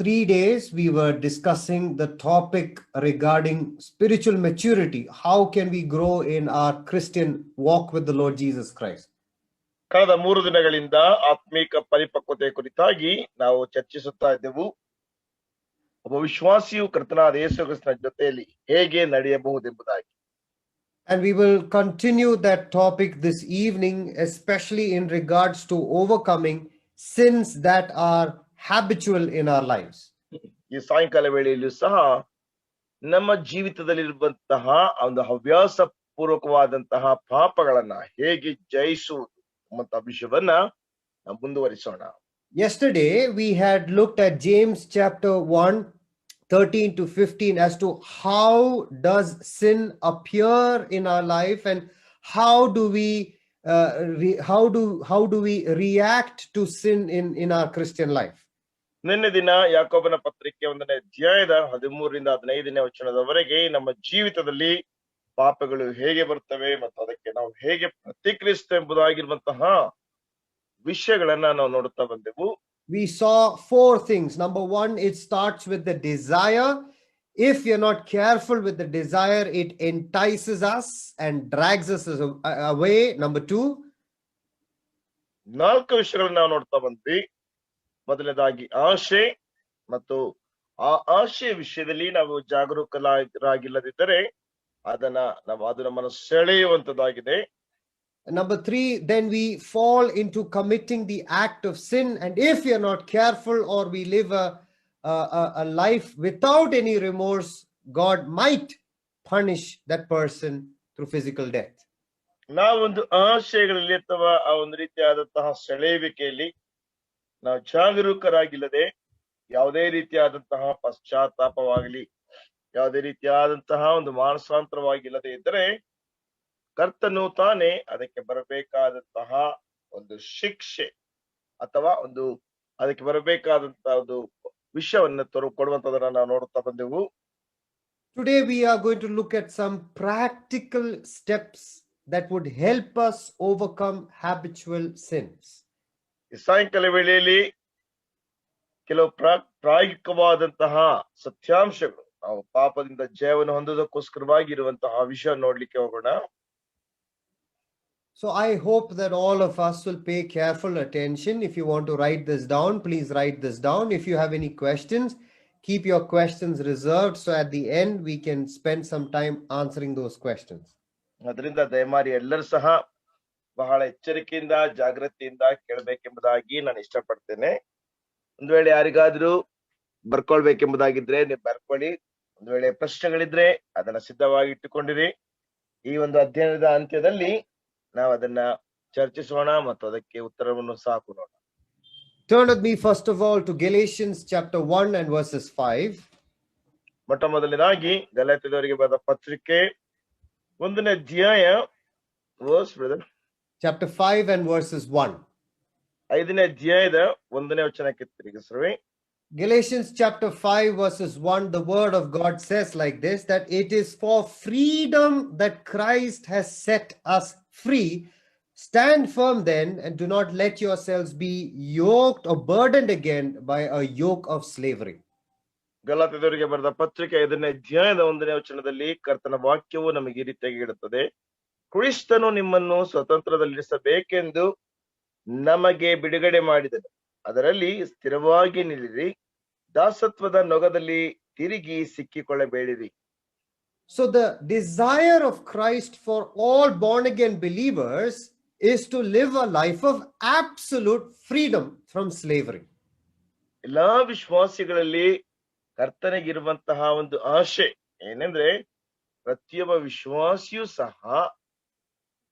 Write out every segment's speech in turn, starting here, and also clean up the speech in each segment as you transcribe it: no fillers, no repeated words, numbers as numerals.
3 days, we were discussing the topic regarding spiritual maturity. How can we grow in our Christian walk with the Lord Jesus Christ? ಕಳೆದ 3 ದಿನಗಳಿಂದ ಆತ್ಮೀಕ ಪರಿಪಕ್ವತೆ ಕುರಿತಾಗಿ ನಾವು ಚರ್ಚಿಸುತ್ತಾ ಇದ್ದೆವು. ಒಬ್ಬ ವಿಶ್ವಾಸಿಯು ಕರ್ತನಾದ ಯೇಸು ಕ್ರಿಸ್ತನ ಜೊತೆಯಲ್ಲಿ ಹೇಗೆ ನಡೆಯಬಹುದೆಂಬುದಾಗಿ. And we will continue that topic this evening, especially in regards to overcoming sins that are habitual in our lives. ಈ ಸಾಯಂಕಾಲ ವೇಳೆಯಲ್ಲೂ ಸಹ ನಮ್ಮ ಜೀವಿತದಲ್ಲಿರುವಂತಹ ಒಂದು ಹವ್ಯಾಸ ಪೂರ್ವಕವಾದಂತಹ ಪಾಪಗಳನ್ನ ಹೇಗೆ ಜಯಿಸುವುದು ಎಂಬ ವಿಷಯವನ್ನ ನಾವು ಮುಂದುವರಿಸೋಣ. Yesterday we had looked at James chapter 1 13 to 15 as to how does sin appear in our life and how do we react to sin in our Christian life. ನಿನ್ನೆ ದಿನ ಯಾಕೋಬನ ಪತ್ರಿಕೆ 1ನೇ ಅಧ್ಯಾಯದ 13ರಿಂದ 15ನೇ ವಚನದವರೆಗೆ ನಮ್ಮ ಜೀವಿತದಲ್ಲಿ ಪಾಪಗಳು ಹೇಗೆ ಬರ್ತವೆ ಮತ್ತು ಅದಕ್ಕೆ ನಾವು ಹೇಗೆ ಪ್ರತಿಕ್ರಿಯಿಸ್ತೇವೆ ಎಂಬುದಾಗಿರುವಂತಹ ವಿಷಯಗಳನ್ನ ನಾವು ನೋಡುತ್ತಾ ಬಂದೆವು. We saw 4 things. Number 1, it starts with the desire. If you're not careful with the desire, it entices us and drags us away. Number 2, 4 ವಿಷಯಗಳನ್ನ ನಾವು ನೋಡ್ತಾ ಬಂದ್ವಿ. ಮೊದಲನೇದಾಗಿ ಆಶೆ, ಮತ್ತು ಆ ಆಶೆಯ ವಿಷಯದಲ್ಲಿ ನಾವು ಜಾಗರೂಕರಾಗಿಲ್ಲದಿದ್ದರೆ ಅದು ನಮ್ಮನ್ನು ಸೆಳೆಯುವಂತದ್ದಾಗಿದೆ. Number 3, then we fall into committing the act of sin, and if we are not careful or we live a life without any remorse, God might punish that person through physical death. ನಾವೊಂದು ಆಶಯಗಳಲ್ಲಿ ಅಥವಾ ಆ ಒಂದು ರೀತಿಯಾದಂತಹ ಸೆಳೆಯುವಿಕೆಯಲ್ಲಿ ನಾವು ಜಾಗರೂಕರಾಗಿಲ್ಲದೆ ಯಾವುದೇ ರೀತಿಯಾದಂತಹ ಪಶ್ಚಾತ್ತಾಪವಾಗಲಿ ಯಾವುದೇ ರೀತಿಯಾದಂತಹ ಒಂದು ಮಾನಸಾಂತರವಾಗಿಲ್ಲದೆ ಇದ್ದರೆ ಕರ್ತನು ತಾನೇ ಅದಕ್ಕೆ ಬರಬೇಕಾದಂತಹ ಒಂದು ಶಿಕ್ಷೆ ಅಥವಾ ಅದಕ್ಕೆ ಬರಬೇಕಾದಂತಹ ಒಂದು ವಿಷಯವನ್ನ ಕೊಡುವಂತದನ್ನ ನಾವು ನೋಡುತ್ತಾ ಬಂದೆವು. Today we are going to look at some practical steps that would help us overcome habitual sins. ಈ ಸಾಯಂಕಾಲ ವೇಳೆಯಲ್ಲಿ ಕೆಲವು ಪ್ರಾಯೋಗಿಕವಾದಂತಹ ಸತ್ಯಾಂಶಗಳು ನಾವು ಪಾಪದಿಂದ ಜಯವನ್ನು ಹೊಂದೋದಕ್ಕೋಸ್ಕರವಾಗಿ ಇರುವಂತಹ ವಿಷಯ ನೋಡ್ಲಿಕ್ಕೆ ಹೋಗೋಣ. So I hope that all of us will pay careful attention. If you want to write this down, please write this down. If you have any questions, keep your questions reserved, so at the end we can spend some time answering those questions. ಅದರಿಂದ ದಯಮಾಡಿ ಎಲ್ಲರೂ ಸಹ ಬಹಳ ಎಚ್ಚರಿಕೆಯಿಂದ ಜಾಗೃತಿಯಿಂದ ಕೇಳಬೇಕೆಂಬುದಾಗಿ ನಾನು ಇಷ್ಟಪಡ್ತೇನೆ. ಒಂದು ವೇಳೆ ಯಾರಿಗಾದ್ರೂ ಬರ್ಕೊಳ್ಬೇಕೆಂಬುದಾಗಿದ್ರೆ ನೀವು ಬರ್ಕೊಳ್ಳಿ. ಒಂದು ವೇಳೆ ಪ್ರಶ್ನೆಗಳಿದ್ರೆ ಅದನ್ನ ಸಿದ್ಧವಾಗಿ ಇಟ್ಟುಕೊಂಡಿರಿ. ಈ ಒಂದು ಅಧ್ಯಯನದ ಅಂತ್ಯದಲ್ಲಿ ನಾವು ಅದನ್ನ ಚರ್ಚಿಸೋಣ ಮತ್ತು ಅದಕ್ಕೆ ಉತ್ತರವನ್ನು ಸಹ ಕೊಡೋಣ. Turn with me first of all to Galatians chapter 1 and verses 5. ಮೊಟ್ಟ ಮೊದಲನೇದಾಗಿ ಗಲಾತ್ಯದವರಿಗೆ ಬರೆದ ಪತ್ರಿಕೆ 1ನೇ ಅಧ್ಯಾಯ chapter 5 and verses 1. 5ನೇ ಅಧ್ಯಾಯದ 1ನೇ ವಚನಕ್ಕೆ ತಿರುಗಿಸುವೆ. Galatians chapter 5 verses 1, the word of God says like this, that it is for freedom that Christ has set us free. Stand firm then, and do not let yourselves be yoked or burdened again by a yoke of slavery. ಗಲಾತ್ಯದವರಿಗೆ ಬರೆದ ಪತ್ರಿಕೆ 5ನೇ ಅಧ್ಯಾಯದ 1ನೇ ವಚನದಲ್ಲಿ ಕರ್ತನ ವಾಕ್ಯವು ನಮಗೆ ಈ ರೀತಿಯಾಗಿ ಹೇಳುತ್ತದೆ, ಕ್ರಿಸ್ತನು ನಿಮ್ಮನ್ನು ಸ್ವತಂತ್ರದಲ್ಲಿರಿಸಬೇಕೆಂದು ನಮಗೆ ಬಿಡುಗಡೆ ಮಾಡಿದನು, ಅದರಲ್ಲಿ ಸ್ಥಿರವಾಗಿ ನಿಲ್ಲಿರಿ, ದಾಸತ್ವದ ನೊಗದಲ್ಲಿ ತಿರುಗಿ ಸಿಕ್ಕಿಕೊಳ್ಳಬೇಡಿರಿ. So the desire of Christ for all born again believers is to live a life of absolute freedom from slavery. ಎಲ್ಲಾ ವಿಶ್ವಾಸಿಗಳಲ್ಲಿ ಕರ್ತನಿಗಿರುವಂತಹ ಒಂದು ಆಶೆ ಏನೆಂದ್ರೆ ಪ್ರತಿಯೊಬ್ಬ ವಿಶ್ವಾಸಿಯೂ ಸಹ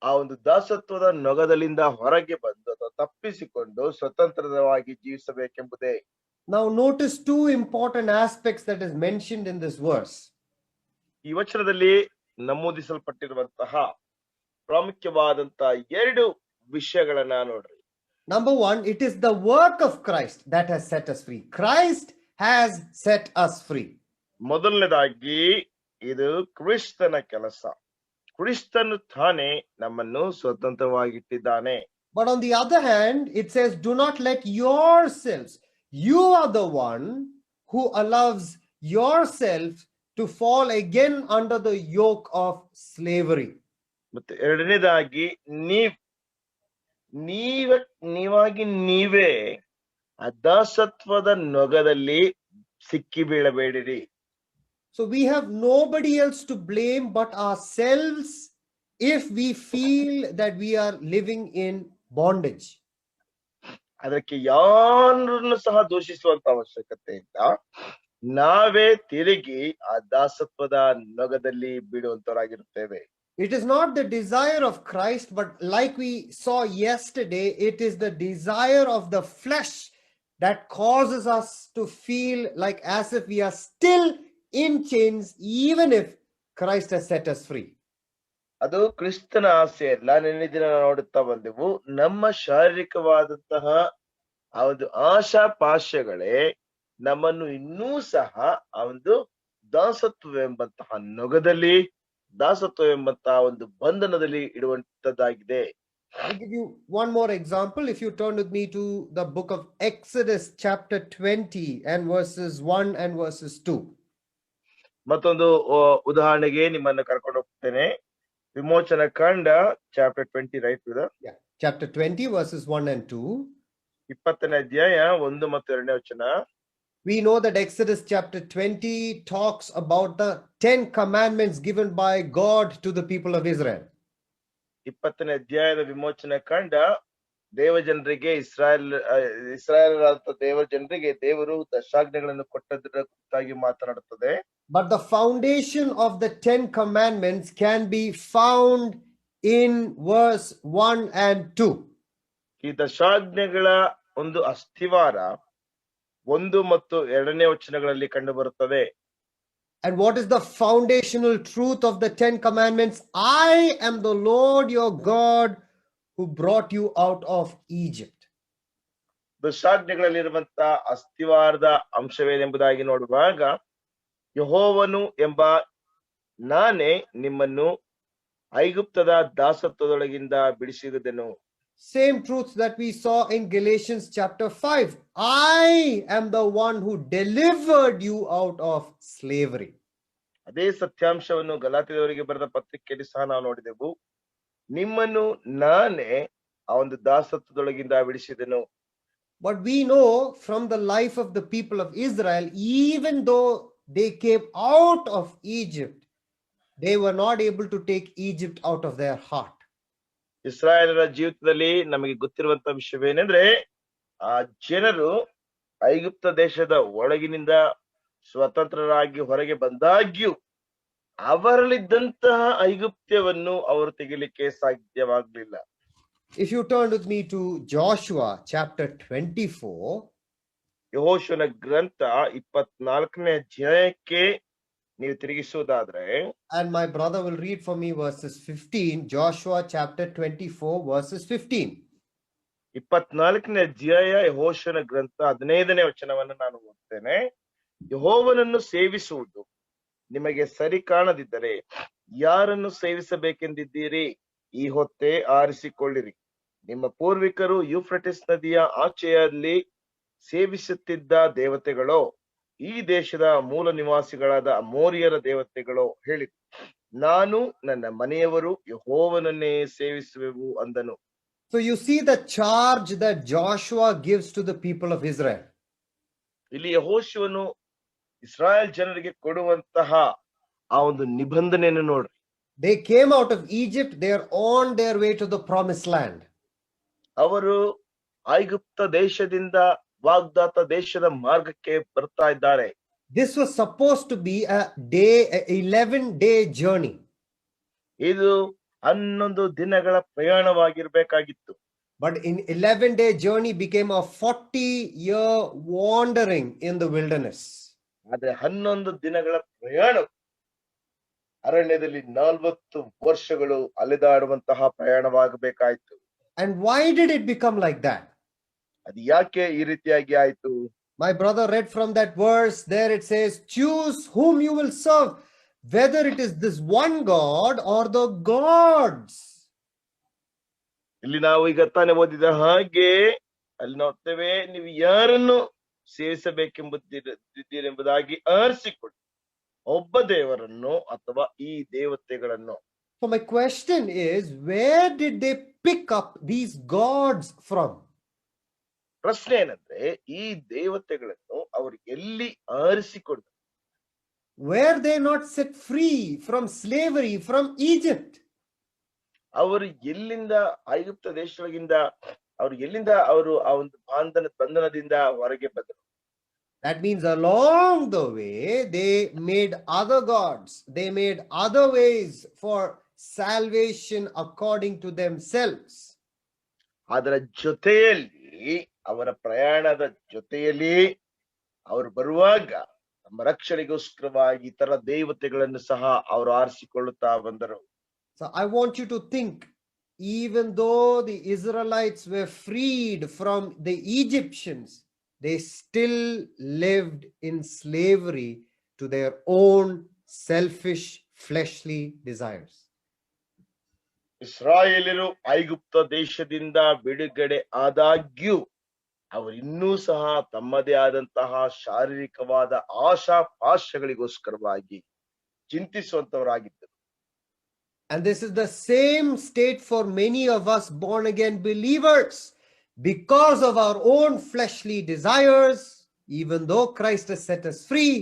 ಆ ಒಂದು ದಾಸತ್ವದ ನೊಗದಲ್ಲಿಂದ ಹೊರಗೆ ಬಂದು ಅಥವಾ ತಪ್ಪಿಸಿಕೊಂಡು ಸ್ವತಂತ್ರವಾಗಿ ಜೀವಿಸಬೇಕೆಂಬುದೇ. Now notice 2 important aspects that is mentioned in this verse. ಈ ವಚನದಲ್ಲಿ ನಮೂದಿಸಲ್ಪಟ್ಟಿರುವಂತಹ ಪ್ರಾಮುಖ್ಯವಾದಂತಹ 2 ವಿಷಯಗಳನ್ನ ನೋಡ್ರಿ. Number 1, it is the work of Christ that has set us free. Christ has set us free. ಮೊದಲನೇದಾಗಿ ಇದು ಕ್ರಿಸ್ತನ ಕೆಲಸ. ಕ್ರಿಸ್ತನು ತಾನೇ ನಮ್ಮನ್ನು ಸ್ವತಂತ್ರವಾಗಿಟ್ಟಿದ್ದಾನೆ. But on the other hand, it says, do not let yourselves, you are the one who allows yourself to fall again under the yoke of slavery. ಮತ್ತೆ ಎರಡನೇದಾಗಿ ನೀವಾಗಿ ನೀವೇ ಅದಾಸತ್ವದ ನೊಗದಲ್ಲಿ ಸಿಕ್ಕಿ ಬೀಳಬೇಡಿರಿ. So we have nobody else to blame but ourselves if we feel that we are living in bondage. ಅದಕ್ಕೆ ಯಾರನ್ನು ಸಹ ದೂಷಿಸುವಂತ ಅವಶ್ಯಕತೆ ಇಲ್ಲ. ನಾವೇ ತಿರುಗಿ ಆ ದಾಸತ್ವದ ನೊಗದಲ್ಲಿ ಬೀಳುವಂತವರಾಗಿರುತ್ತೇವೆ. It is not the desire of Christ, but like we saw yesterday, it is the desire of the flesh that causes us to feel like as if we are still in chains, even if Christ has set us free. ಅದು ಕ್ರಿಸ್ತನ ಆಸೆ ಅಲ್ಲ. ನಿನ್ನೆ ದಿನ ನೋಡುತ್ತಾ ಬಂದೆವು, ನಮ್ಮ ಶಾರೀರಿಕವಾದಂತಹ ಆ ಒಂದು ಆಶಾಪಾಶಗಳೇ ನಮ್ಮನ್ನು ಇನ್ನೂ ಸಹ ಆ ಒಂದು ದಾಸತ್ವವೆಂಬಂತಹ ನೊಗದಲ್ಲಿ, ದಾಸತ್ವವೆಂಬಂತಹ ಒಂದು ಬಂಧನದಲ್ಲಿ ಇಡುವಂತದ್ದಾಗಿದೆ. I'll give you one more example. If you turn with me to the book of Exodus chapter 20 and verses 1 and verses 2. ಮತ್ತೊಂದು ಉದಾಹರಣೆಗೆ ನಿಮ್ಮನ್ನು ಕರ್ಕೊಂಡು ಹೋಗ್ತೇನೆ. ವಿಮೋಚನ ಕಾಂಡ chapter 20, right brother? Yeah, chapter 20 verses 1 and 2. 20ನೇ ಅಧ್ಯಾಯ 1 ಮತ್ತು 2ನೇ ವಚನ. We know that Exodus chapter 20 talks about the 10 commandments given by God to the people of Israel. 20ನೇ ಅಧ್ಯಾಯದ ವಿಮೋಚನ ಕಾಂಡ ದೇವಜನರಿಗೆ ಇಸ್ರಾಯೇಲರಾದ ದೇವಜನರಿಗೆ ದೇವರು ದಶಾಜ್ಞೆಗಳನ್ನು ಕೊಟ್ಟದರ ಕುರಿತಾಗಿ ಮಾತನಾಡುತ್ತದೆ. But the foundation of the 10 commandments can be found in verse 1 and 2. ಈ ದಶಾಜ್ಞೆಗಳ ಒಂದು ಅಸ್ಥಿವಾರ 1 ಮತ್ತು 2ನೇ ವಚನಗಳಲ್ಲಿ ಕಂಡು ಬರುತ್ತದೆ. And what is the foundational truth of the 10 commandments? I am the Lord your God who brought you out of Egypt. ದಶಾಜ್ಞೆಗಳಲ್ಲಿರುವಂತ ಅಸ್ಥಿವಾರದ ಅಂಶವೇನೆಂಬುದಾಗಿ ನೋಡುವಾಗ, ಯೆಹೋವನು ಎಂಬ ನಾನೇ ನಿಮ್ಮನ್ನು ಐಗುಪ್ತದ ದಾಸತ್ವದೊಳಗಿಂದ ಬಿಡಿಸಿದೆನು. Same truth that we saw in Galatians chapter 5. I am the one who delivered you out of slavery. ಅದೇ ಸತ್ಯಾಂಶವನ್ನು ಗಲಾತ್ಯದವರಿಗೆ ಬರೆದ ಪತ್ರಿಕೆಯಲ್ಲಿ ಸಹ ನಾವು ನೋಡಿದೆವು. ನಿಮ್ಮನ್ನು ನಾನೇ ಆ ಒಂದು ದಾಸತ್ವದೊಳಗಿಂದ ಬಿಡಿಸಿದೆನು. But we know from the life of the people of Israel, even though they came out of Egypt, they were not able to take Egypt out of their heart. ಇಸ್ರಾಯೇಲರ ಜೀವಿತದಲ್ಲಿ ನಮಗೆ ಗೊತ್ತಿರುವಂತ ವಿಷಯವೇನೆಂದ್ರೆ, ಆ ಜನರು ಐಗುಪ್ತ ದೇಶದ ಒಳಗಿನಿಂದ ಸ್ವತಂತ್ರರಾಗಿ ಹೊರಗೆ ಬಂದಾಗ್ಯೂ ಅವರಲ್ಲಿದ್ದಂತಹ ಐಗುಪ್ತ್ಯವನ್ನು ಅವರು ತೆಗಿಲಿಕ್ಕೆ ಸಾಧ್ಯವಾಗಲಿಲ್ಲ. If you turn with me to Joshua chapter 24, ಯೆಹೋಶುವನ ಗ್ರಂಥ 24ನೇ ಅಧ್ಯಾಯಕ್ಕೆ ನೀವು ತಿರುಗಿಸುವುದಾದ್ರೆ, and my brother will read for me verses 15, Joshua chapter 24 verses 15. 24ನೇ ಅಧ್ಯಾಯ ಯೆಹೋಶುವನ ಗ್ರಂಥ 15ನೇ ವಚನವನ್ನು ನಾನು ಓದ್ತೇನೆ. ಯೆಹೋವನನ್ನು ಸೇವಿಸುವುದು ನಿಮಗೆ ಸರಿ ಕಾಣದಿದ್ದರೆ ಯಾರನ್ನು ಸೇವಿಸಬೇಕೆಂದಿದ್ದೀರಿ? ಈ ಹೊತ್ತೇ ಆರಿಸಿಕೊಳ್ಳಿರಿ. ನಿಮ್ಮ ಪೂರ್ವಿಕರು ಯೂಫ್ರಟಿಸ್ ನದಿಯ ಆಚೆಯಲ್ಲಿ ಸೇವಿಸುತ್ತಿದ್ದ ದೇವತೆಗಳೋ, ಈ ದೇಶದ ಮೂಲ ನಿವಾಸಿಗಳಾದ ಅಮೋರಿಯರ ದೇವತೆಗಳೋ ಹೇಳಿತು. ನಾನು ನನ್ನ ಮನೆಯವರು ಯೆಹೋವನನ್ನೇ ಸೇವಿಸುವೆವು ಅಂದನು. So you see the charge that Joshua gives to the people of Israel. ಇಲ್ಲಿ ಯೆಹೋಶುವನು ಇಸ್ರಾಯೇಲ್ ಜನರಿಗೆ ಕೊಡುವಂತಹ ಆ ಒಂದು ನಿಬಂಧನೆಯನ್ನು ನೋಡ್ರಿ. They came out of Egypt, they are on their way to the promised land. ಅವರು ಐಗುಪ್ತ ದೇಶದಿಂದ ವಾಗ್ದಾತ ದೇಶದ ಮಾರ್ಗಕ್ಕೆ ಬರ್ತಾ ಇದ್ದಾರೆ. This was supposed to be a 11-day journey. ಇದು 11 ದಿನಗಳ ಪ್ರಯಾಣವಾಗಿರಬೇಕಾಗಿತ್ತು. But in 11-day journey became a 40-year wandering in the wilderness. ಆದ್ರೆ 11 ದಿನಗಳ ಪ್ರಯಾಣ ಅರಣ್ಯದಲ್ಲಿ 40 ವರ್ಷಗಳು ಅಲೆದಾಡುವಂತಹ ಪ್ರಯಾಣವಾಗಬೇಕಾಯಿತು. And why did it become like that? ಅದು ಯಾಕೆ ಈ ರೀತಿಯಾಗಿ ಆಯ್ತು? My brother read from that verse. There it says, choose whom you will serve, whether it is this one God or the gods. ಇಲ್ಲಿ ನಾವು ಈಗ ತಾನೇ ಓದಿದ ಹಾಗೆ ಅಲ್ಲಿ ನೋಡ್ತೇವೆ, ನೀವು ಯಾರನ್ನು ಸೇವಿಸಬೇಕೆಂಬುದಿದ್ದೀರಿ ಎಂಬುದಾಗಿ ಆರಿಸಿಕೊಳ್ಳಿ. ಒಬ್ಬ ದೇವರನ್ನು ಅಥವಾ ಈ ದೇವತೆಗಳನ್ನು. So my question is, where did they pick up these gods from? ಪ್ರಶ್ನೆ ಏನಂದ್ರೆ, ಈ ದೇವತೆಗಳನ್ನು ಅವರು ಎಲ್ಲಿ ಆರಿಸಿಕೊಂಡರು? Were they not set free from slavery from Egypt? ಅವರು ಎಲ್ಲಿಂದ, ಐಗುಪ್ತ ದೇಶದೊಳಗಿಂದ ಅವರು ಆ ಒಂದು ಬಂಧನದಿಂದ ಹೊರಗೆ ಬಂದರು? That means along the way, they made other gods. They made other ways for salvation according to themselves. ಅದರ ಜೊತೆಯಲ್ಲಿ, ಅವರ ಪ್ರಯಾಣದ ಜೊತೆಯಲ್ಲಿ ಅವರು ಬರುವಾಗ ನಮ್ಮ ರಕ್ಷಣೆಗೋಸ್ಕರವಾಗಿ ಇತರ ದೇವತೆಗಳನ್ನು ಸಹ ಅವರು ಆರಿಸಿಕೊಳ್ಳುತ್ತಾ ಬಂದರು. So I want you to think, even though the Israelites were freed from the Egyptians, they still lived in slavery to their own selfish fleshly desires. ಇಸ್ರಾಯೇಲರು ಐಗುಪ್ತ ದೇಶದಿಂದ ಬಿಡುಗಡೆ ಆದಾಗ್ಯೂ ಅವರು ಇನ್ನೂ ಸಹ ತಮ್ಮದೇ ಆದಂತಹ ಶಾರೀರಿಕವಾದ ಆಶಾಪಾಶಗಳಿಗೋಸ್ಕರವಾಗಿ ಚಿಂತಿಸುವಂತವರಾಗಿದ್ದರು. And this is the same state for many of us born again believers. Because of our own fleshly desires, even though Christ has set us free,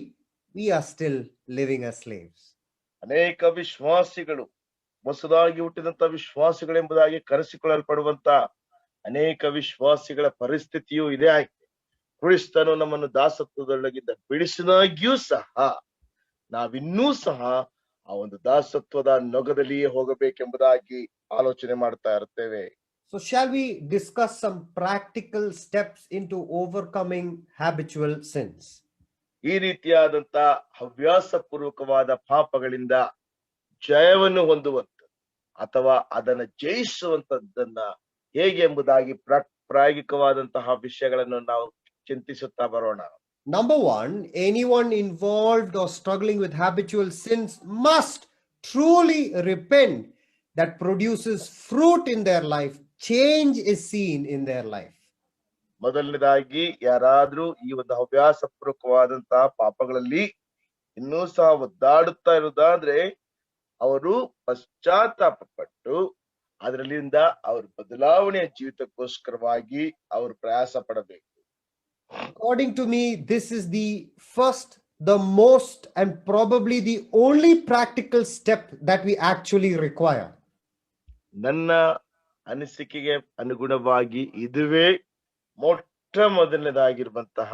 we are still living as slaves. ಅನೇಕ ವಿಶ್ವಾಸಿಗಳು, ಹೊಸದಾಗಿ ಹುಟ್ಟಿದಂತ ವಿಶ್ವಾಸಿಗಳೆಂಬುದಾಗಿ ಕರೆಸಿಕೊಳ್ಳಲ್ಪಡುವಂತ ಅನೇಕ ವಿಶ್ವಾಸಿಗಳ ಪರಿಸ್ಥಿತಿಯೂ ಇದೇ ಆಗಿದೆ. ಕ್ರಿಸ್ತನು ನಮ್ಮನ್ನು ದಾಸತ್ವದೊಳಗಿಂದ ಬಿಡಿಸಿದಾಗ್ಯೂ ಸಹ ನಾವಿನ್ನೂ ಸಹ ಆ ಒಂದು ದಾಸತ್ವದ ನೊಗದಲ್ಲಿಯೇ ಹೋಗಬೇಕೆಂಬುದಾಗಿ ಆಲೋಚನೆ ಮಾಡ್ತಾ ಇರ್ತೇವೆ. So shall we discuss some practical steps into overcoming habitual sins? ಈ ರೀತಿಯಾದಂತ ಹವ್ಯಾಸ ಪೂರ್ವಕವಾದ ಪಾಪಗಳಿಂದ ಜಯವನ್ನು ಹೊಂದುವಂಥದ್ದು ಅಥವಾ ಅದನ್ನ ಜಯಿಸುವಂತದ್ದನ್ನ ಹೇಗೆ ಎಂಬುದಾಗಿ ಪ್ರಾಯೋಗಿಕವಾದಂತಹ ವಿಷಯಗಳನ್ನು ನಾವು ಚಿಂತಿಸುತ್ತಾ ಬರೋಣ. Number one, anyone involved or struggling with habitual sins must truly repent. That produces fruit in their life. Change is seen in their life. ಮೊದಲನೇದಾಗಿ, ಯಾರಾದ್ರೂ ಈ ಒಂದು ಹವ್ಯಾಸ ಪೂರ್ವಕವಾದಂತಹ ಪಾಪಗಳಲ್ಲಿ ಇನ್ನೂ ಸಹ ಒದ್ದಾಡುತ್ತಾ ಇರುವುದಾದ್ರೆ ಅವರು ಪಶ್ಚಾತ್ತಾಪ ಪಟ್ಟು ಅದರಲ್ಲಿಂದ ಅವ್ರ ಬದಲಾವಣೆಯ ಜೀವಿತಕ್ಕೋಸ್ಕರವಾಗಿ ಅವರು ಪ್ರಯಾಸ ಪಡಬೇಕು. According to me, this is the first, the most, and probably the only practical step that we actually require. ನನ್ನ ಅನಿಸಿಕೆಗೆ ಅನುಗುಣವಾಗಿ ಇದುವೇ ಮೊಟ್ಟ ಮೊದಲನೇದಾಗಿರುವಂತಹ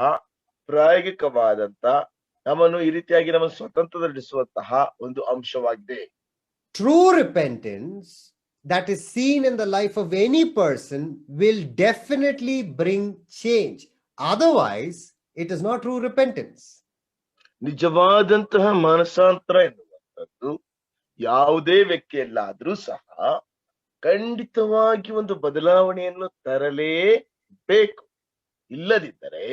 ಪ್ರಾಯೋಗಿಕವಾದಂತ ನಮ್ಮನ್ನು ಈ ರೀತಿಯಾಗಿ ನಮ್ಮನ್ನು ಸ್ವತಂತ್ರಗೊಳಿಸುವಂತಹ ಒಂದು ಅಂಶವಾಗಿದೆ. True repentance that is seen in the life of any person will definitely bring change. Otherwise, it is not true repentance. ನಿಜವಾದಂತಹ ಮನಸಾಂತರ ಎನ್ನುವಂಥದ್ದು ಯಾವುದೇ ವ್ಯಕ್ತಿಯಲ್ಲಾದ್ರೂ ಸಹ ಖಂಡಿತವಾಗಿ ಒಂದು ಬದಲಾವಣೆಯನ್ನು ತರಲೇಬೇಕು. ಇಲ್ಲದಿದ್ದರೆ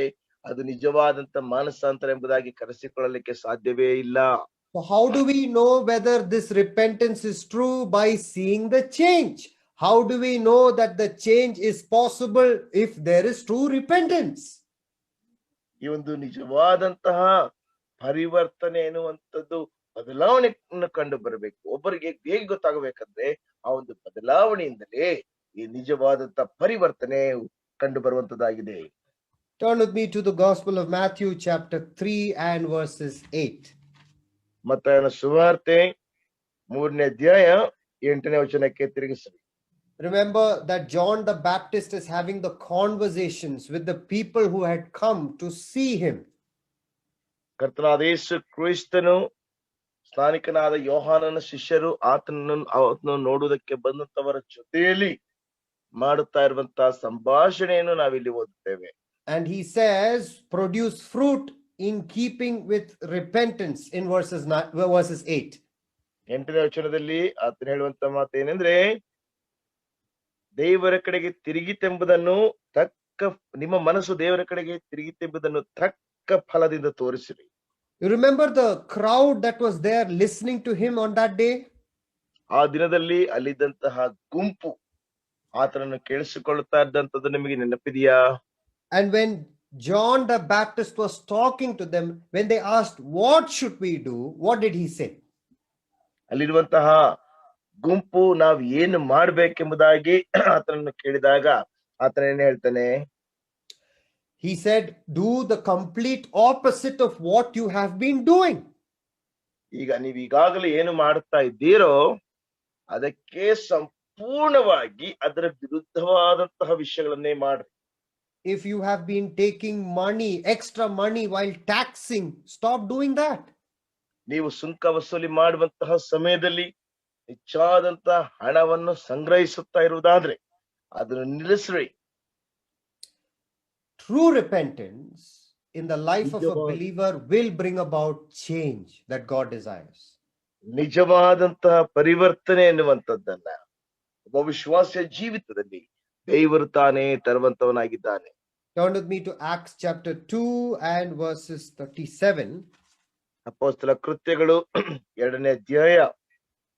ಅದು ನಿಜವಾದಂತ ಮಾನಸಾಂತರ ಎಂಬುದಾಗಿ ಕರೆಸಿಕೊಳ್ಳಲಿಕ್ಕೆ ಸಾಧ್ಯವೇ ಇಲ್ಲ. So how do we know whether this repentance is true? By seeing the change. How do we know that the change is possible if there is true repentance? ಈ ಒಂದು ನಿಜವಾದಂತಹ ಪರಿವರ್ತನೆ ಎನ್ನುವಂಥದ್ದು ಬದಲಾವಣೆಯನ್ನು ಕಂಡು ಬರಬೇಕು. ಒಬ್ಬರಿಗೆ ಹೇಗೆ ಗೊತ್ತಾಗಬೇಕಂದ್ರೆ ಆ ಒಂದು ಬದಲಾವಣೆಯಿಂದಲೇ ಈ ನಿಜವಾದಂತಹ ಪರಿವರ್ತನೆ ಕಂಡು ಬರುವಂತದ್ದಾಗಿದೆ. Turn with me to the Gospel of Matthew chapter 3 and verses 8. ಮತ್ತಾಯನ ಸುವಾರ್ತೆ 3ನೇ ಅಧ್ಯಾಯ 8ನೇ ವಚನಕ್ಕೆ ತಿರುಗಿಸಿ. Remember that John the Baptist is having the conversations with the people who had come to see him. ಕರ್ತನಾದ ಯೇಸು ಕ್ರಿಸ್ತನು ಸ್ನಾನಿಕನಾದ ಯೋಹಾನನ ಶಿಷ್ಯರು ಆತನನ್ನು ನೋಡುವುದಕ್ಕೆ ಬಂದಂತವರ ಜೊತೆಯಲ್ಲಿ ಮಾಡುತ್ತಾ ಇರುವಂತಹ ಸಂಭಾಷಣೆಯನ್ನು ನಾವಿಲ್ಲಿ ಓದುತ್ತೇವೆ. And he says, produce fruit in keeping with repentance in verses 8. 8ನೇ ವಚನದಲ್ಲಿ ಆತನು ಹೇಳುವಂತ ಮಾತು ಏನೆಂದ್ರೆ, ದೇವರ ಕಡೆಗೆ ತಿರುಗಿತೆಂಬುದನ್ನು ನಿಮ್ಮ ಮನಸ್ಸು ದೇವರ ಕಡೆಗೆ ತಿರುಗಿತೆಂಬುದನ್ನು ತಕ್ಕ ಫಲದಿಂದ ತೋರಿಸಿರಿ. You remember the crowd that was there listening to him on that day? ಆ ದಿನದಲ್ಲಿ ಅಲ್ಲಿದ್ದಂತಹ ಗುಂಪು ಆತನನ್ನು ಕೇಳಿಸಿಕೊಳ್ಳುತ್ತಾ ಇದ್ದಂಥದ್ದು ನಿಮಗೆ ನೆನಪಿದೆಯಾ? And when John the Baptist was talking to them, when they asked, what should we do? What did he say? ಅಲ್ಲಿರುವಂತಹ ಗುಂಪು ನಾವು ಏನು ಮಾಡ್ಬೇಕೆಂಬುದಾಗಿ ಆತನನ್ನು ಕೇಳಿದಾಗ ಆತನ ಏನ್ ಹೇಳ್ತಾನೆ? He said, do the complete opposite of what you have been doing. ಈಗ ನೀವು ಈಗಾಗಲೇ ಏನು ಮಾಡ್ತಾ ಇದ್ದೀರೋ ಅದಕ್ಕೆ ಸಂಪೂರ್ಣವಾಗಿ ಅದರ ವಿರುದ್ಧವಾದಂತಹ ವಿಷಯಗಳನ್ನೇ ಮಾಡ್ರಿ. If you have been taking money, extra money while taxing, stop doing that. ನೀವು ಸುಂಕ ವಸೂಲಿ ಮಾಡುವಂತಹ ಸಮಯದಲ್ಲಿ ಹೆಚ್ಚಾದಂತಹ ಹಣವನ್ನು ಸಂಗ್ರಹಿಸುತ್ತಾ ಇರುವುದಾದ್ರೆ ಅದನ್ನು ನಿಲ್ಲಿಸ್ರಿ. True repentance in the life of a believer will bring about change that God desires. ನಿಜವಾದಂತಹ ಪರಿವರ್ತನೆ ಎನ್ನುವಂಥದ್ದನ್ನ ಒಬ್ಬ ವಿಶ್ವಾಸಿಯ ಜೀವಿತದಲ್ಲಿ ದೇವರು ತಾನೇ ತರುವಂತವನಾಗಿದ್ದಾನೆ. Turn with me to Acts chapter 2 and verses 37. ಅಪೊಸ್ತಲ ಕೃತ್ಯಗಳು 2ನೇ ಅಧ್ಯಾಯ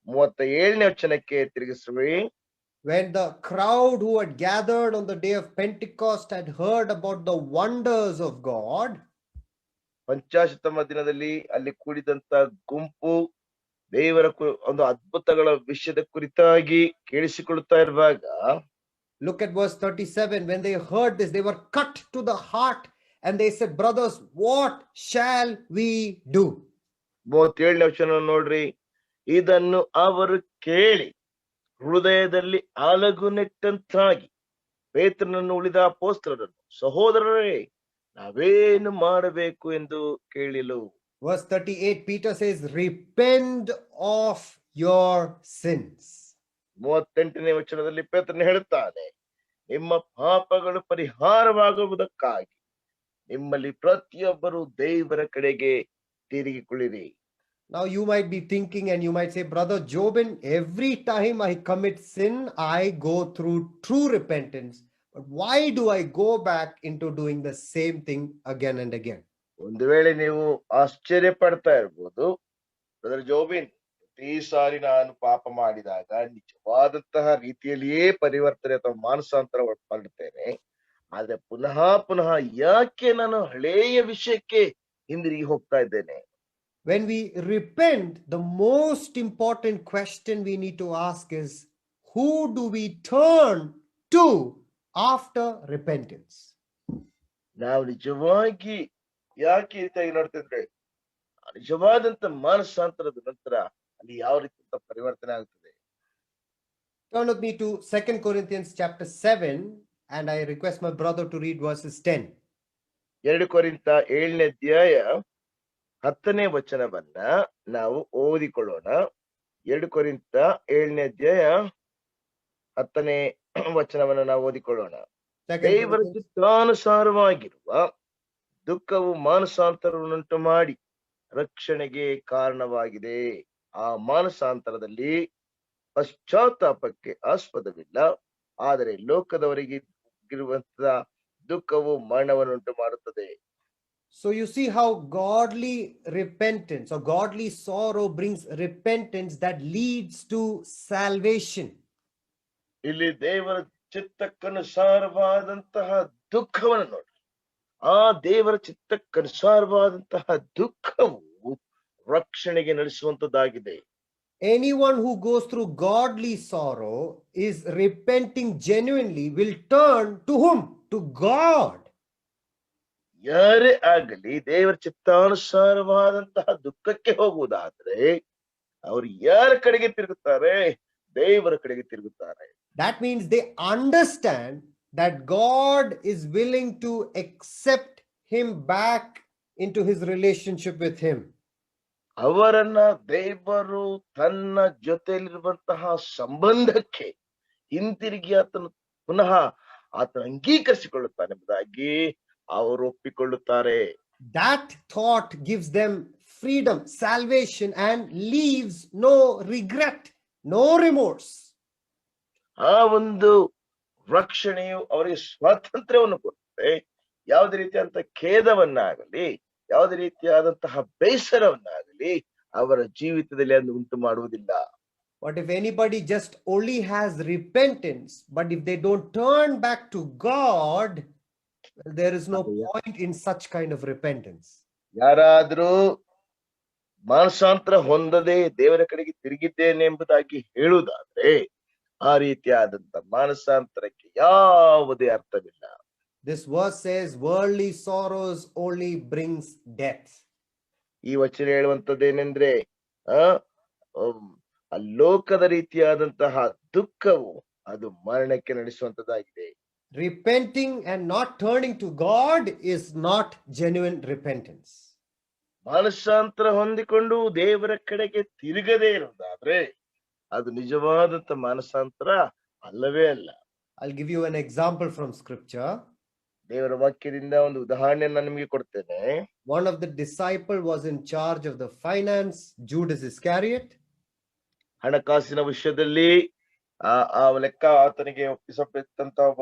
37ನೇ ವಚನಕ್ಕೆ ತಿರುಗಿಸುವಿ. When the crowd who had gathered on the day of Pentecost had heard about the wonders of God, ಪಂಚಾಶತ್ತಮ ದಿನದಲ್ಲಿ ಅಲ್ಲಿ ಕೂಡಿದಂತ ಗುಂಪು ದೇವರ ಒಂದು ಅದ್ಭುತಗಳ ವಿಷಯದ ಕುರಿತಾಗಿ ಕೇಳಿಸಿಕೊಳ್ಳುತ್ತಾ ಇರುವಾಗ, look at verse 37. When they heard this, they were cut to the heart and they said, brothers, what shall we do? 37ನೇ ವಚನ ನೋಡ್ರಿ. ಇದನ್ನು ಅವರು ಕೇಳಿ ಹೃದಯದಲ್ಲಿ ಆಲಗುನೆಟ್ಟಂತಾಗಿ ಪೇತ್ರನನ್ನು ಉಳಿದ ಅಪೊಸ್ತಲರನ್ನು, ಸಹೋದರರೇ, ನಾವೇನು ಮಾಡಬೇಕು ಎಂದು ಕೇಳಿಲು. Verse 38, Peter says, repent of your sins. 38ನೇ ವಚನದಲ್ಲಿ ಪೇತ್ರನು ಹೇಳುತ್ತಾನೆ, ನಿಮ್ಮ ಪಾಪಗಳು ಪರಿಹಾರವಾಗುವುದಕ್ಕಾಗಿ ನಿಮ್ಮಲ್ಲಿ ಪ್ರತಿಯೊಬ್ಬರು ದೇವರ ಕಡೆಗೆ ತಿರುಗಿಕೊಳ್ಳಿರಿ. Now you might be thinking and you might say, brother Jobin, every time I commit sin, I go through true repentance. But why do I go back into doing the same thing again and again? ಒಂದು ವೇಳೆ ನೀವು ಆಶ್ಚರ್ಯ ಪಡ್ತಾ ಇರ್ಬೋದು, brother ಜೋಬಿನ್, ಪ್ರತಿ ಸಾರಿ ನಾನು ಪಾಪ ಮಾಡಿದಾಗ ನಿಜವಾದಂತಹ ರೀತಿಯಲ್ಲಿಯೇ ಪರಿವರ್ತನೆ ಅಥವಾ ಮಾನಸಾಂತರ ಪಡುತ್ತೇನೆ, ಆದ್ರೆ ಪುನಃ ಪುನಃ ಯಾಕೆ ನಾನು ಹಳೆಯ ವಿಷಯಕ್ಕೆ ಹಿಂದಿರುಗಿ ಹೋಗ್ತಾ ಇದ್ದೇನೆ? When we repent, the most important question we need to ask is, who do we turn to after repentance? ನಾವು ನಿಜವಾಗಿ ಯಾಕೆ ಈ ರೀತಿಯಾಗಿ ನೋಡ್ತಿದ್ರೆ, ನಿಜವಾದಂತ ಮಾನಸಾಂತರದ ನಂತರ ಅಲ್ಲಿ ಯಾವ ರೀತಿಯ ಪರಿವರ್ತನೆ ಆಗುತ್ತದೆ? Turn with me to 2 Corinthians chapter 7 and I request my brother to read verses 10. 2 ಕೊರಿಂಥ 7ನೇ ಅಧ್ಯಾಯ 10ನೇ ವಚನವನ್ನ ನಾವು ಓದಿಕೊಳ್ಳೋಣ. 2 ಕೊರಿಂಥ 7ನೇ ಅಧ್ಯಾಯ 10ನೇ ವಚನವನ್ನ ನಾವು ಓದಿಕೊಳ್ಳೋಣ. ದೇವರ ಚಿತ್ತಾನುಸಾರವಾಗಿರುವ ದುಃಖವು ಮಾನಸಾಂತರವನ್ನುಂಟು ಮಾಡಿ ರಕ್ಷಣೆಗೆ ಕಾರಣವಾಗಿದೆ. ಆ ಮಾನಸಾಂತರದಲ್ಲಿ ಪಶ್ಚಾತ್ತಾಪಕ್ಕೆ ಆಸ್ಪದವಿಲ್ಲ, ಆದರೆ ಲೋಕದವರಿಗೆ ಇರುವಂತಹ ದುಃಖವು ಮರಣವನ್ನುಂಟು ಮಾಡುತ್ತದೆ. So you see how godly repentance or godly sorrow brings repentance that leads to salvation. ಇಲ್ಲಿ ದೇವರ ಚಿತ್ತಕ್ಕನುಸಾರವಾದಂತಹ ದುಃಖವನ್ನು ನೋಡ್ರಿ. ಆ ದೇವರ ಚಿತ್ತಕ್ಕನುಸಾರವಾದಂತಹ ದುಃಖವು ರಕ್ಷಣೆಗೆ ನಡೆಸುವಂತದ್ದಾಗಿದೆ. Anyone who goes through godly sorrow is repenting genuinely will turn to whom? To God. ಯಾರೇ ಆಗಲಿ ದೇವರ ಚಿತ್ತಾನುಸಾರವಾದಂತಹ ದುಃಖಕ್ಕೆ ಹೋಗುವುದಾದ್ರೆ ಅವರು ಯಾರ ಕಡೆಗೆ ತಿರುಗುತ್ತಾರೆ? ದೇವರ ಕಡೆಗೆ ತಿರುಗುತ್ತಾರೆ. That means they understand that God is willing to accept him back into his relationship with him. ಅವರನ್ನ ದೇವರು ತನ್ನ ಜೊತೆಯಲ್ಲಿರುವಂತಹ ಸಂಬಂಧಕ್ಕೆ ಹಿಂತಿರುಗಿ ಆತನು ಪುನಃ ಆತನ ಅಂಗೀಕರಿಸಿಕೊಳ್ಳುತ್ತಾನೆ ಎಂಬುದಾಗಿ ಅವರು ಒಪ್ಪಿಕೊಳ್ಳುತ್ತಾರೆ. That thought gives them freedom, salvation, and leaves no regret, no remorse. ಆ ಒಂದು ರಕ್ಷಣೆಯು ಅವರಿಗೆ ಸ್ವಾತಂತ್ರ್ಯವನ್ನು ಕೊಡುತ್ತೆ. ಯಾವುದೇ ರೀತಿಯಾದಂತ ಖೇದವನ್ನಾಗಲಿ ಯಾವುದೇ ರೀತಿಯಾದಂತಹ ಬೇಸರವನ್ನಾಗಲಿ ಅವರ ಜೀವಿತದಲ್ಲಿ ಅದು ಉಂಟು ಮಾಡುವುದಿಲ್ಲ. What if anybody just only has repentance, but if they don't turn back to God, There is no Hallelujah. point in such kind of repentance. ಯಾರಾದ್ರೂ ಮಾನಸಾಂತರ ಹೊಂದದೆ ದೇವರ ಕಡೆಗೆ ತಿರುಗಿದ್ದೇನೆ ಎಂಬುದಾಗಿ ಹೇಳುವುದಾದ್ರೆ ಆ ರೀತಿಯಾದಂತ ಮಾನಸಾಂತರಕ್ಕೆ ಯಾವುದೇ ಅರ್ಥವಿಲ್ಲ. This verse says worldly sorrows only brings death. ಈ ವಚನ ಹೇಳುವಂತದ್ದೇನೆಂದ್ರೆ ಆ ಆ ಲೋಕದ ರೀತಿಯಾದಂತಹ ದುಃಖವು ಅದು ಮರಣಕ್ಕೆ ನಡೆಸುವಂತದ್ದಾಗಿದೆ. Repenting and not turning to God is not genuine repentance. ಮಾನಸಾಂತರ ಹೊಂದಿಕೊಂಡು ದೇವರ ಕಡೆಗೆ ತಿರುಗದೇ ಇರುವುದಾದ್ರೆ ಅದು ನಿಜವಾದಂತ ಮಾನಸಾಂತರ ಅಲ್ಲವೇ ಅಲ್ಲ. I'll give you an example from scripture. ದೇವರ ವಾಕ್ಯದಿಂದ ಒಂದು ಉದಾಹರಣೆಯನ್ನ ನಿಮಗೆ ಕೊಡ್ತೇನೆ. One of the disciples was in charge of the finance, Judas Iscariot. ಹಣಕಾಸಿನ ವಿಷಯದಲ್ಲಿ ಆ ಲೆಕ್ಕ ಆತನಿಗೆ ಒಪ್ಪಿಸಬೇಕಂತ ಒಬ್ಬ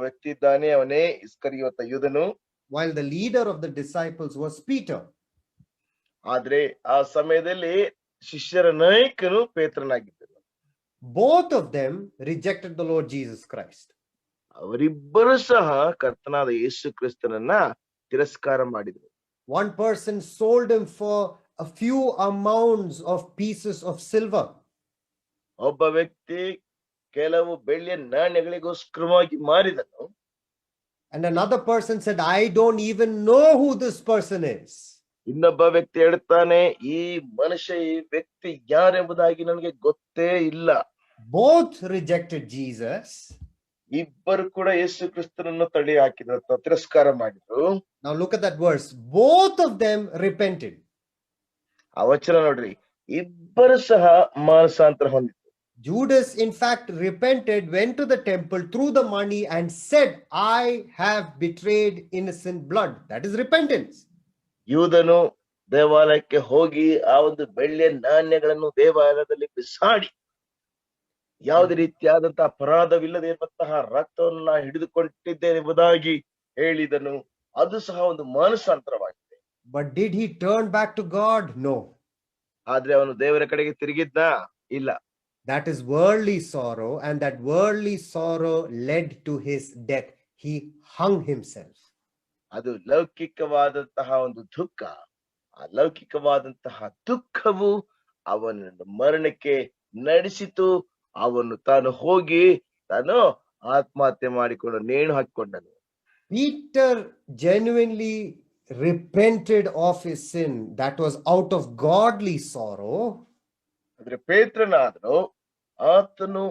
ವ್ಯಕ್ತಿ ಇದ್ದಾನೆ, ಅವನೇ ಇಸ್ಕರಿಯೋತ ಯೂದನು. While the leader of the disciples was Peter. ಆದ್ರೆ ಆ ಸಮಯದಲ್ಲಿ ಶಿಷ್ಯರ ನಾಯಕನು ಪೇತ್ರನಾಗಿದ್ದನು. Both of them rejected the Lord Jesus Christ. ಅವರಿಬ್ಬರು ಸಹ ಕರ್ತನಾದ ಯೇಸು ಕ್ರಿಸ್ತನನ್ನ ತಿರಸ್ಕಾರ ಮಾಡಿದರು. One person sold him for a few amounts of pieces of silver. ಒಬ್ಬ ವ್ಯಕ್ತಿ ಕೆಲವು ಬೆಳ್ಳಿಯ ನಾಣ್ಯಗಳಿಗೋಸ್ಕರವಾಗಿ ಮಾರಿದನು. And another person said, I don't even know who this person is. ಇನ್ನೊಬ್ಬ ವ್ಯಕ್ತಿ ಹೇಳ್ತಾನೆ, ಈ ಮನುಷ್ಯ, ಈ ವ್ಯಕ್ತಿ ಯಾರೆಂಬುದಾಗಿ ನನಗೆ ಗೊತ್ತೇ ಇಲ್ಲ. Both rejected Jesus. ಇಬ್ಬರು ಕೂಡ ಯೇಸು ಕ್ರಿಸ್ತನನ್ನು ತಳ್ಳಿ ಹಾಕಿದ್ರು, ತಿರಸ್ಕಾರ ಮಾಡಿದ್ರು. Now look at that verse. Both of them repented. ಆ ವಚನ ನೋಡ್ರಿ, ಇಬ್ಬರು ಸಹ ಮಾನಸಾಂತರ ಹೊಂದಿದ್ರು. Judas in fact repented, went to the temple, threw the money and said, I have betrayed innocent blood. That is repentance. ಯೂದನು ದೇವಾಲಯಕ್ಕೆ ಹೋಗಿ ಆ ಒಂದು ಬೆಳ್ಳಿಯ ನಾಣ್ಯಗಳನ್ನು ದೇವಾಲಯದಲ್ಲಿ ಬಿಸಾಡಿ ಯಾವುದೇ ರೀತಿಯಾದಂತಹ ಅಪರಾಧವಿಲ್ಲದೆ ಇರುವಂತಹ ರಕ್ತವನ್ನ ಹಿಡಿದುಕೊಂಡಿದ್ದೇನೆ ಎಂಬುದಾಗಿ ಹೇಳಿದನು. ಅದು ಸಹ ಒಂದು ಮಾನಸಾಂತರವಾಗಿದೆ. But did he turn back to God? No. ಆದ್ರೆ ಅವನು ದೇವರ ಕಡೆಗೆ ತಿರುಗಿದ್ದ? ಇಲ್ಲ. That is worldly sorrow, and that worldly sorrow led to his death. He hung himself. ಅದು ಲೌಕಿಕವಾದಂತಹ ಒಂದು ದುಃಖ. ಆ ಲೌಕಿಕವಾದಂತಹ ದುಃಖವು ಅವನನ್ನು ಮರಣಕ್ಕೆ ನಡೆಸಿತು. ಅವನು ತಾನು ಹೋಗಿ ತಾನು ಆತ್ಮಹತ್ಯೆ ಮಾಡಿಕೊಂಡು ನೇಣು ಹಾಕಿಕೊಂಡನು. Peter genuinely repented of his sin. That was out of godly sorrow. ಅಂದ್ರೆ ಪೇತ್ರನಾದನು, ಆತನು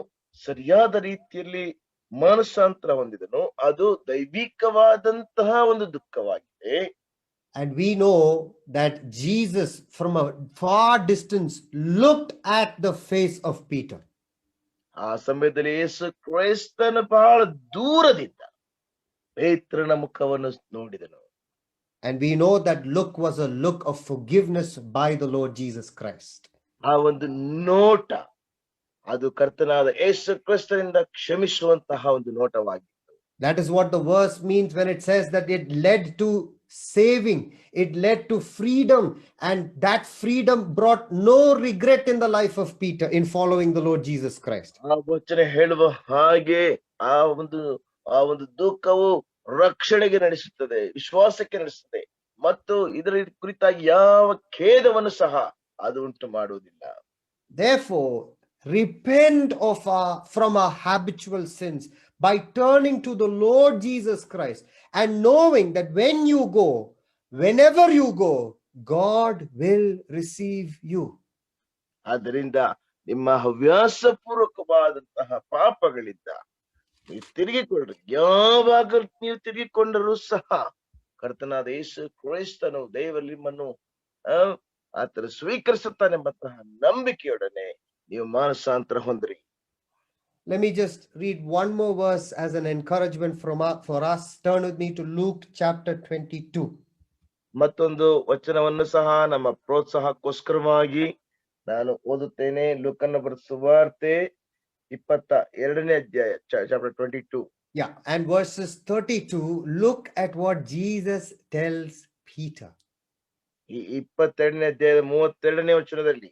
ಸರಿಯಾದ ರೀತಿಯಲ್ಲಿ ಮಾನಸಾಂತರ ಹೊಂದಿದನು. ಅದು ದೈವಿಕವಾದಂತಹ ಒಂದು ದುಃಖವಾಗಿದೆ. And we know that Jesus from a far distance looked at the face of Peter. ಆ ಸಮಯದಲ್ಲಿ ಯೇಸು ಕ್ರೈಸ್ತನು ಬಹಳ ದೂರದಿಂದ ಪೇತ್ರನ ಮುಖವನ್ನು ನೋಡಿದನು. And we know that look was a look of forgiveness by the Lord Jesus Christ. ಆ ಒಂದು ನೋಟ ಅದು ಕರ್ತನಾದ ಯೇಸು ಕ್ರಿಸ್ತನಿಂದ ಕ್ಷಮಿಸುವಂತಹ ಒಂದು ನೋಟವಾಗಿತ್ತು. That is what the verse means when it says that it led to saving, it led to freedom, and that freedom brought no regret in the life of Peter in following the Lord Jesus Christ. ಆ ವಚನ ಹೇಳುವ ಹಾಗೆ ಆ ಒಂದು ದುಃಖವು ರಕ್ಷಣೆಗೆ ನಡೆಸುತ್ತದೆ, ವಿಶ್ವಾಸಕ್ಕೆ ನಡೆಸುತ್ತದೆ, ಮತ್ತು ಇದರ ಕುರಿತಾಗಿ ಯಾವ ಖೇದವನ್ನು ಸಹ ಅದು ಉಂಟು ಮಾಡುವುದಿಲ್ಲ. Therefore, repent from our habitual sins by turning to the Lord Jesus Christ and knowing that whenever you go, God will receive you. ಆದ್ದರಿಂದ ನಿಮ್ಮ ಹವ್ಯಾಸ ಪೂರ್ವಕವಾದಂತಹ ಪಾಪಗಳಿಂದ ನೀವು ತಿರುಗಿಕೊಳ್ಳ್ರಿ. ಯಾವಾಗ ನೀವು ತಿರುಗಿಕೊಂಡರೂ ಸಹ ಕರ್ತನಾದ ಯೇಸು ಕ್ರಿಸ್ತನು ದೇವರು ನಿಮ್ಮನ್ನು ಆತನ ಸ್ವೀಕರಿಸುತ್ತಾನೆಂಬಂತಹ ನಂಬಿಕೆಯೊಡನೆ ನೀವು ಮಾನಸಾಂತರ ಹೊಂದ್ರಿ. Let me just read one more verse as an encouragement for us. Turn with me to Luke chapter 22. ಮತ್ತೊಂದು ವಚನವನ್ನು ಸಹ ನಮ್ಮ ಪ್ರೋತ್ಸಾಹಕ್ಕೋಸ್ಕರವಾಗಿ ನಾನು ಓದುತ್ತೇನೆ. ಲೂಕನ ಬರೆದ ಸುವಾರ್ತೆ 22ನೇ ಅಧ್ಯಾಯ, chapter 22. Yeah, and verses 32, look at what Jesus tells Peter. ಈ 22ನೇ ಅಧ್ಯಾಯದ 32ನೇ ವಚನದಲ್ಲಿ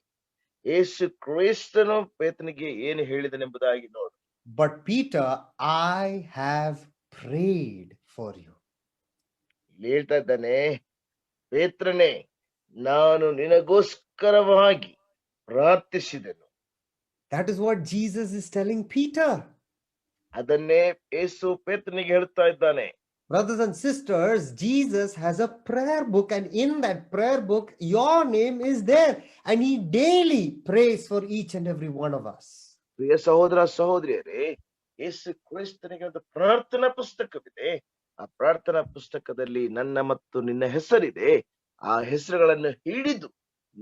ಯೇಸು ಕ್ರಿಸ್ತನು ಪೇತ್ರನಿಗೆ ಏನು ಹೇಳಿದನೆಂಬುದಾಗಿ ನೋಡು. But Peter, I have prayed for you. ಇಲ್ಲಿ ಹೇಳ್ತಾ ಇದ್ದಾನೆ, ಪೇತ್ರನೇ, ನಾನು ನಿನಗೋಸ್ಕರವಾಗಿ ಪ್ರಾರ್ಥಿಸಿದೆನು. That is what Jesus is telling Peter. ಅದನ್ನೇ ಯೇಸು ಪೇತ್ರನಿಗೆ ಹೇಳ್ತಾ ಇದ್ದಾನೆ. Brothers and sisters, Jesus has a prayer book, and in that prayer book, your name is there, and he daily prays for each and every one of us. ಪ್ರಿಯ ಸಹೋದರ ಸಹೋದರಿಯರೇ, ಯೇಸು ಕ್ರಿಸ್ತನಿಗೆ ಒಂದು ಪ್ರಾರ್ಥನಾ ಪುಸ್ತಕವಿದೆ. ಆ ಪ್ರಾರ್ಥನಾ ಪುಸ್ತಕದಲ್ಲಿ ನನ್ನ ಮತ್ತು ನಿನ್ನ ಹೆಸರಿದೆ. ಆ ಹೆಸರುಗಳನ್ನು ಹಿಡಿದು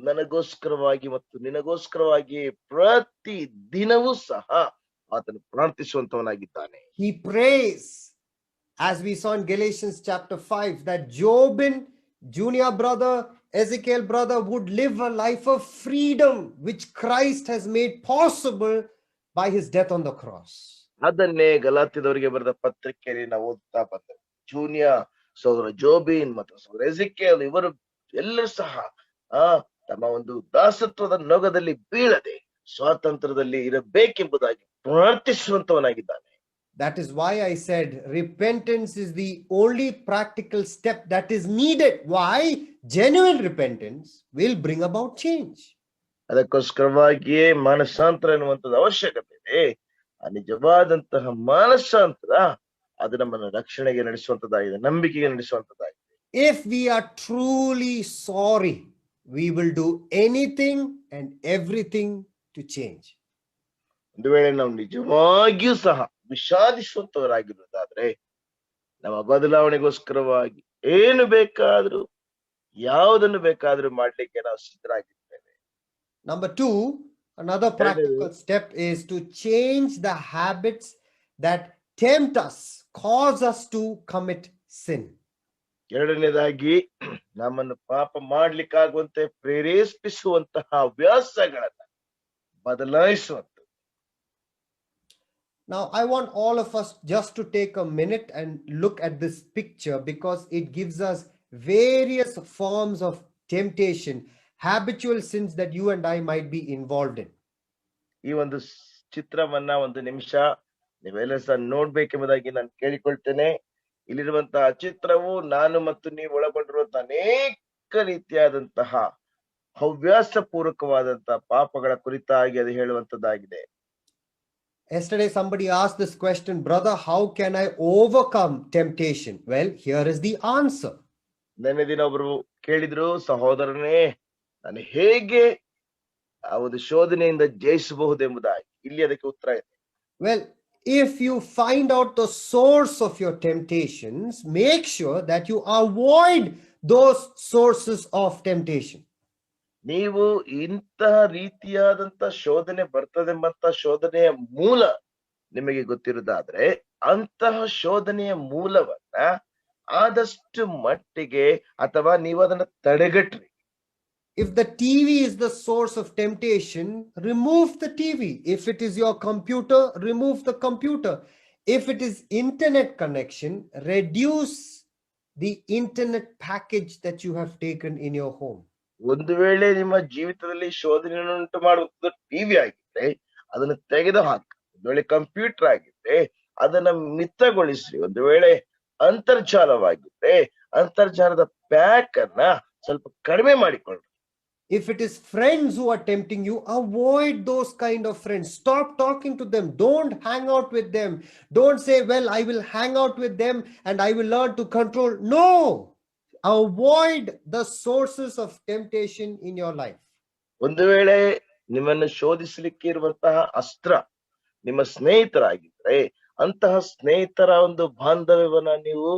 ನನಗೋಸ್ಕರವಾಗಿ ಮತ್ತು ನಿನಗೋಸ್ಕರವಾಗಿ ಪ್ರತಿ ದಿನವೂ ಸಹ ಆತನು ಪ್ರಾರ್ಥಿಸುವಂತವನಾಗಿದ್ದಾನೆ. He prays, as we saw in Galatians chapter 5, that Jobin, junior brother, Ezekiel brother, would live a life of freedom, which Christ has made possible by his death on the cross. ಅದನ್ನೇ ಗಲಾತ್ಯದವರಿಗೆ ಬರೆದ ಪತ್ರಿಕೆಯಲ್ಲಿ ನಾವು ಓದುತ್ತಾ ಬಂದೆವು. Junior, ಸಹೋದರ ಜೋಬಿನ್ ಮತ್ತು ಸಹೋದರ ಎಜೆಕಿಯೇಲ್ ಇವರು ಎಲ್ಲರೂ ಸಹ ತಮ್ಮ ಒಂದು ದಾಸತ್ವದ ನೊಗದಲ್ಲಿ ಬೀಳದೆ ಸ್ವಾತಂತ್ರ್ಯದಲ್ಲಿ ಇರಬೇಕೆಂಬುದಾಗಿ ಪ್ರಾರ್ಥಿಸುವಂತವನಾಗಿದ್ದಾನೆ. That is why I said repentance is the only practical step that is needed. Why? Genuine repentance will bring about change. ಅದಕ್ಕೋಸ್ಕರವಾಗಿಯೇ ಮಾನಸಾಂತರ ಎನ್ನುವಂಥದ್ದು ಅವಶ್ಯಕತೆ ಇದೆ. ಆ ನಿಜವಾದಂತಹ ಮಾನಸಾಂತರ ಅದು ನಮ್ಮನ್ನು ರಕ್ಷಣೆಗೆ ನಡೆಸುವಂತದ್ದಾಗಿದೆ, ನಂಬಿಕೆಗೆ ನಡೆಸುವಂತದ್ದಾಗಿದೆ. If we are truly sorry, we will do anything and everything to change. ಒಂದು ವೇಳೆ ನಾವು ನಿಜವಾಗಿಯೂ ಸಹ ವಿಷಾದಿಸುವಂತವರಾಗಿರುವುದಾದ್ರೆ ನಮ್ಮ ಬದಲಾವಣೆಗೋಸ್ಕರವಾಗಿ ಏನು ಬೇಕಾದ್ರೂ ಯಾವುದನ್ನು ಬೇಕಾದ್ರೂ ಮಾಡ್ಲಿಕ್ಕೆ ನಾವು ಸಿದ್ಧರಾಗಿರ್ತೇವೆ. Number 2, another practical step is to change the habits that tempt us, cause us to commit sin. ಎರಡನೇದಾಗಿ ನಮ್ಮನ್ನು ಪಾಪ ಮಾಡ್ಲಿಕ್ಕಾಗುವಂತೆ ಪ್ರೇರೇಪಿಸುವಂತಹ ಹವ್ಯಾಸಗಳನ್ನ ಬದಲಾಯಿಸುವಂತ. Now, I want all of us just to take a minute and look at this picture, because it gives us various forms of temptation, habitual sins that you and I might be involved in. ಈ ಒಂದು ಚಿತ್ರವನ್ನ ಒಂದು ನಿಮಿಷ ನೀವೆಲ್ಲ ಸಹ ನೋಡ್ಬೇಕೆಂಬುದಾಗಿ ನಾನು ಕೇಳಿಕೊಳ್ತೇನೆ. ಇಲ್ಲಿರುವಂತಹ ಚಿತ್ರವು ನಾನು ಮತ್ತು ನೀವು ಒಳಗೊಂಡಿರುವಂತಹ ಅನೇಕ ರೀತಿಯಾದಂತಹ ಹವ್ಯಾಸ ಪೂರ್ವಕವಾದಂತಹ ಪಾಪಗಳ ಕುರಿತಾಗಿ ಅದು ಹೇಳುವಂತದ್ದಾಗಿದೆ. Yesterday, somebody asked this question, brother, how can I overcome temptation? Well, here is the answer. ನೆನ್ನೆ ದಿನ ಒಬ್ರು ಕೇಳಿದ್ರು, ಸಹೋದರನೇ, ನಾನು ಹೇಗೆ ಆ ಒಂದು ಶೋಧನೆಯಿಂದ ಜಯಿಸಬಹುದೆಂಬುದಾಗಿ. ಇಲ್ಲಿ ಅದಕ್ಕೆ ಉತ್ತರ ಇದೆ. Well, if you find out the source of your temptations, make sure that you avoid those sources of temptation. ನೀವು ಇಂತಹ ರೀತಿಯಾದಂತ ಶೋಧನೆ ಬರ್ತದೆಂಬಂತ ಶೋಧನೆಯ ಮೂಲ ನಿಮಗೆ ಗೊತ್ತಿರುವುದಾದ್ರೆ ಅಂತಹ ಶೋಧನೆಯ ಮೂಲವನ್ನ ಆದಷ್ಟು ಮಟ್ಟಿಗೆ ಅಥವಾ ನೀವು ಅದನ್ನ ತಡೆಗಟ್ರಿ. If the TV is the source of temptation, remove the TV. If it is your computer, remove the computer. If it is internet connection, reduce the internet package that you have taken in your home. ಒಂದು ವೇಳೆ ನಿಮ್ಮ ಜೀವಿತದಲ್ಲಿ ಶೋಧನೆಯನ್ನು ಉಂಟು ಮಾಡುವುದು TV ಆಗಿದ್ರೆ ಅದನ್ನು ತೆಗೆದು ಹಾಕಿ. ಒಂದು ವೇಳೆ ಕಂಪ್ಯೂಟರ್ ಆಗಿದ್ರೆ ಅದನ್ನ ಮಿತಗೊಳಿಸಿ. ಒಂದು ವೇಳೆ ಅಂತರ್ಜಾಲವಾಗಿದ್ರೆ ಅಂತರ್ಜಾಲದ ಪ್ಯಾಕ್ ಅನ್ನ ಸ್ವಲ್ಪ ಕಡಿಮೆ ಮಾಡಿಕೊಳ್ಳಿ. If it is friends who are tempting you, avoid those kind of friends. Stop talking to them. Don't hang out with them. Don't say, well, I will hang out with them and I will learn to control. No. Avoid the sources of temptation in your life. ಒಂದು ವೇಳೆ ನಿಮ್ಮನ್ನು ಶೋಧಿಸಲಿಕ್ಕೆ ಇರುವಂತಹ ಅಸ್ತ್ರ ನಿಮ್ಮ ಸ್ನೇಹಿತರಾಗಿದ್ರೆ ಅಂತಹ ಸ್ನೇಹಿತರ ಒಂದು ಬಾಂಧವ್ಯವನ್ನ ನೀವು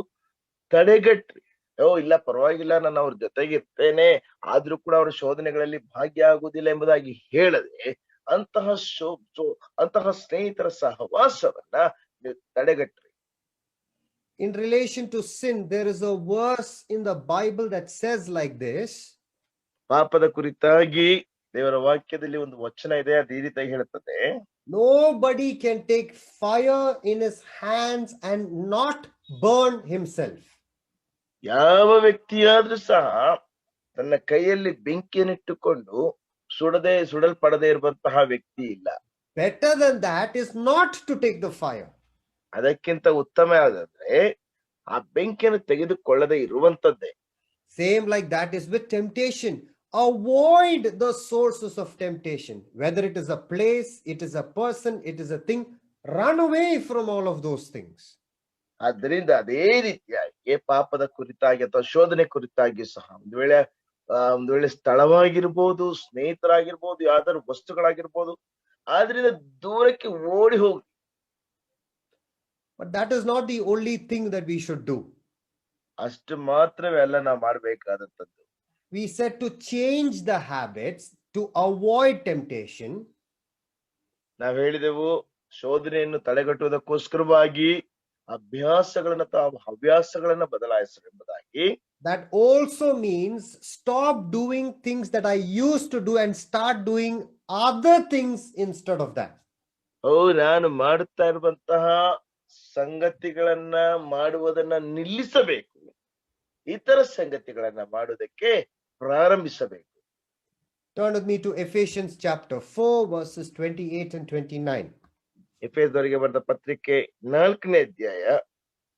ತಡೆಗಟ್ರಿ. ಇಲ್ಲ ಪರವಾಗಿಲ್ಲ, ನಾನು ಅವ್ರ ಜೊತೆಗಿರ್ತೇನೆ, ಆದ್ರೂ ಕೂಡ ಅವರ ಶೋಧನೆಗಳಲ್ಲಿ ಭಾಗಿಯಾಗುವುದಿಲ್ಲ ಎಂಬುದಾಗಿ ಹೇಳದೆ ಅಂತಹ ಸ್ನೇಹಿತರ ಸಹವಾಸವನ್ನ ನೀವು ತಡೆಗಟ್ರಿ. In relation to sin, there is a verse in the Bible that says like this. ಪಾಪದ ಕುರಿತಾಗಿ ದೇವರ ವಾಕ್ಯದಲ್ಲಿ ಒಂದು ವಚನ ಇದೆ, ಅದು ಈ ರೀತಿ ಹೇಳುತ್ತದೆ, nobody can take fire in his hands and not burn himself. ಯಾವ ವ್ಯಕ್ತಿಯಾದ್ರೂ ಸಹ ತನ್ನ ಕೈಯಲ್ಲಿ ಬೆಂಕಿಯನ್ನಿಟ್ಟುಕೊಂಡು ಸುಡಲ್ಪಡದೆ ಇರುವಂತಹ ವ್ಯಕ್ತಿ ಇಲ್ಲ. Better than that is not to take the fire. ಅದಕ್ಕಿಂತ ಉತ್ತಮ ಯಾವ್ದಂದ್ರೆ ಆ ಬೆಂಕಿಯನ್ನು ತೆಗೆದುಕೊಳ್ಳದೆ ಇರುವಂತದ್ದೇ. Same like that is with temptation. Avoid the sources of temptation. Whether it is a place, it is a person, it is a thing, run away from all of those things. ಆದ್ದರಿಂದ ಅದೇ ರೀತಿಯಾಗಿ ಪಾಪದ ಕುರಿತಾಗಿ ಅಥವಾ ಶೋಧನೆ ಕುರಿತಾಗಿ ಸಹ ಒಂದು ವೇಳೆ ಸ್ಥಳವಾಗಿರ್ಬೋದು, ಸ್ನೇಹಿತರಾಗಿರ್ಬೋದು, ಯಾವ್ದಾದ್ರು ವಸ್ತುಗಳಾಗಿರ್ಬೋದು, ಆದ್ರಿಂದ ದೂರಕ್ಕೆ ಓಡಿ ಹೋಗಿ. But that is not the only thing that we should do. ಅಷ್ಟು ಮಾತ್ರವೇ ಅಲ್ಲ ನಾವು ಮಾಡ್ಬೇಕಾದಂಥದ್ದು. We said to change the habits to avoid temptation. ನಾವ್ ಹೇಳಿದೆವು ಶೋಧನೆಯನ್ನು ತಡೆಗಟ್ಟುವುದಕ್ಕೋಸ್ಕರವಾಗಿ ಅಭ್ಯಾಸಗಳನ್ನ ಅಥವಾ ಹವ್ಯಾಸಗಳನ್ನ ಬದಲಾಯಿಸಲೆಂಬುದಾಗಿ. That also means stop doing things that I used to do and start doing other things instead of that. ನಾನು ಮಾಡುತ್ತಾ ಇರುವಂತಹ ಸಂಗತಿಗಳನ್ನ ಮಾಡುವುದನ್ನ ನಿಲ್ಲಿಸಬೇಕು, ಇತರ ಸಂಗತಿಗಳನ್ನ ಮಾಡುವುದಕ್ಕೆ ಪ್ರಾರಂಭಿಸಬೇಕು. Turn with me to Ephesians chapter 4 verses 28 and 29. ಎಫೆಸದವರಿಗೆ ಬರೆದ ಪತ್ರಿಕೆ 4ನೇ ಅಧ್ಯಾಯ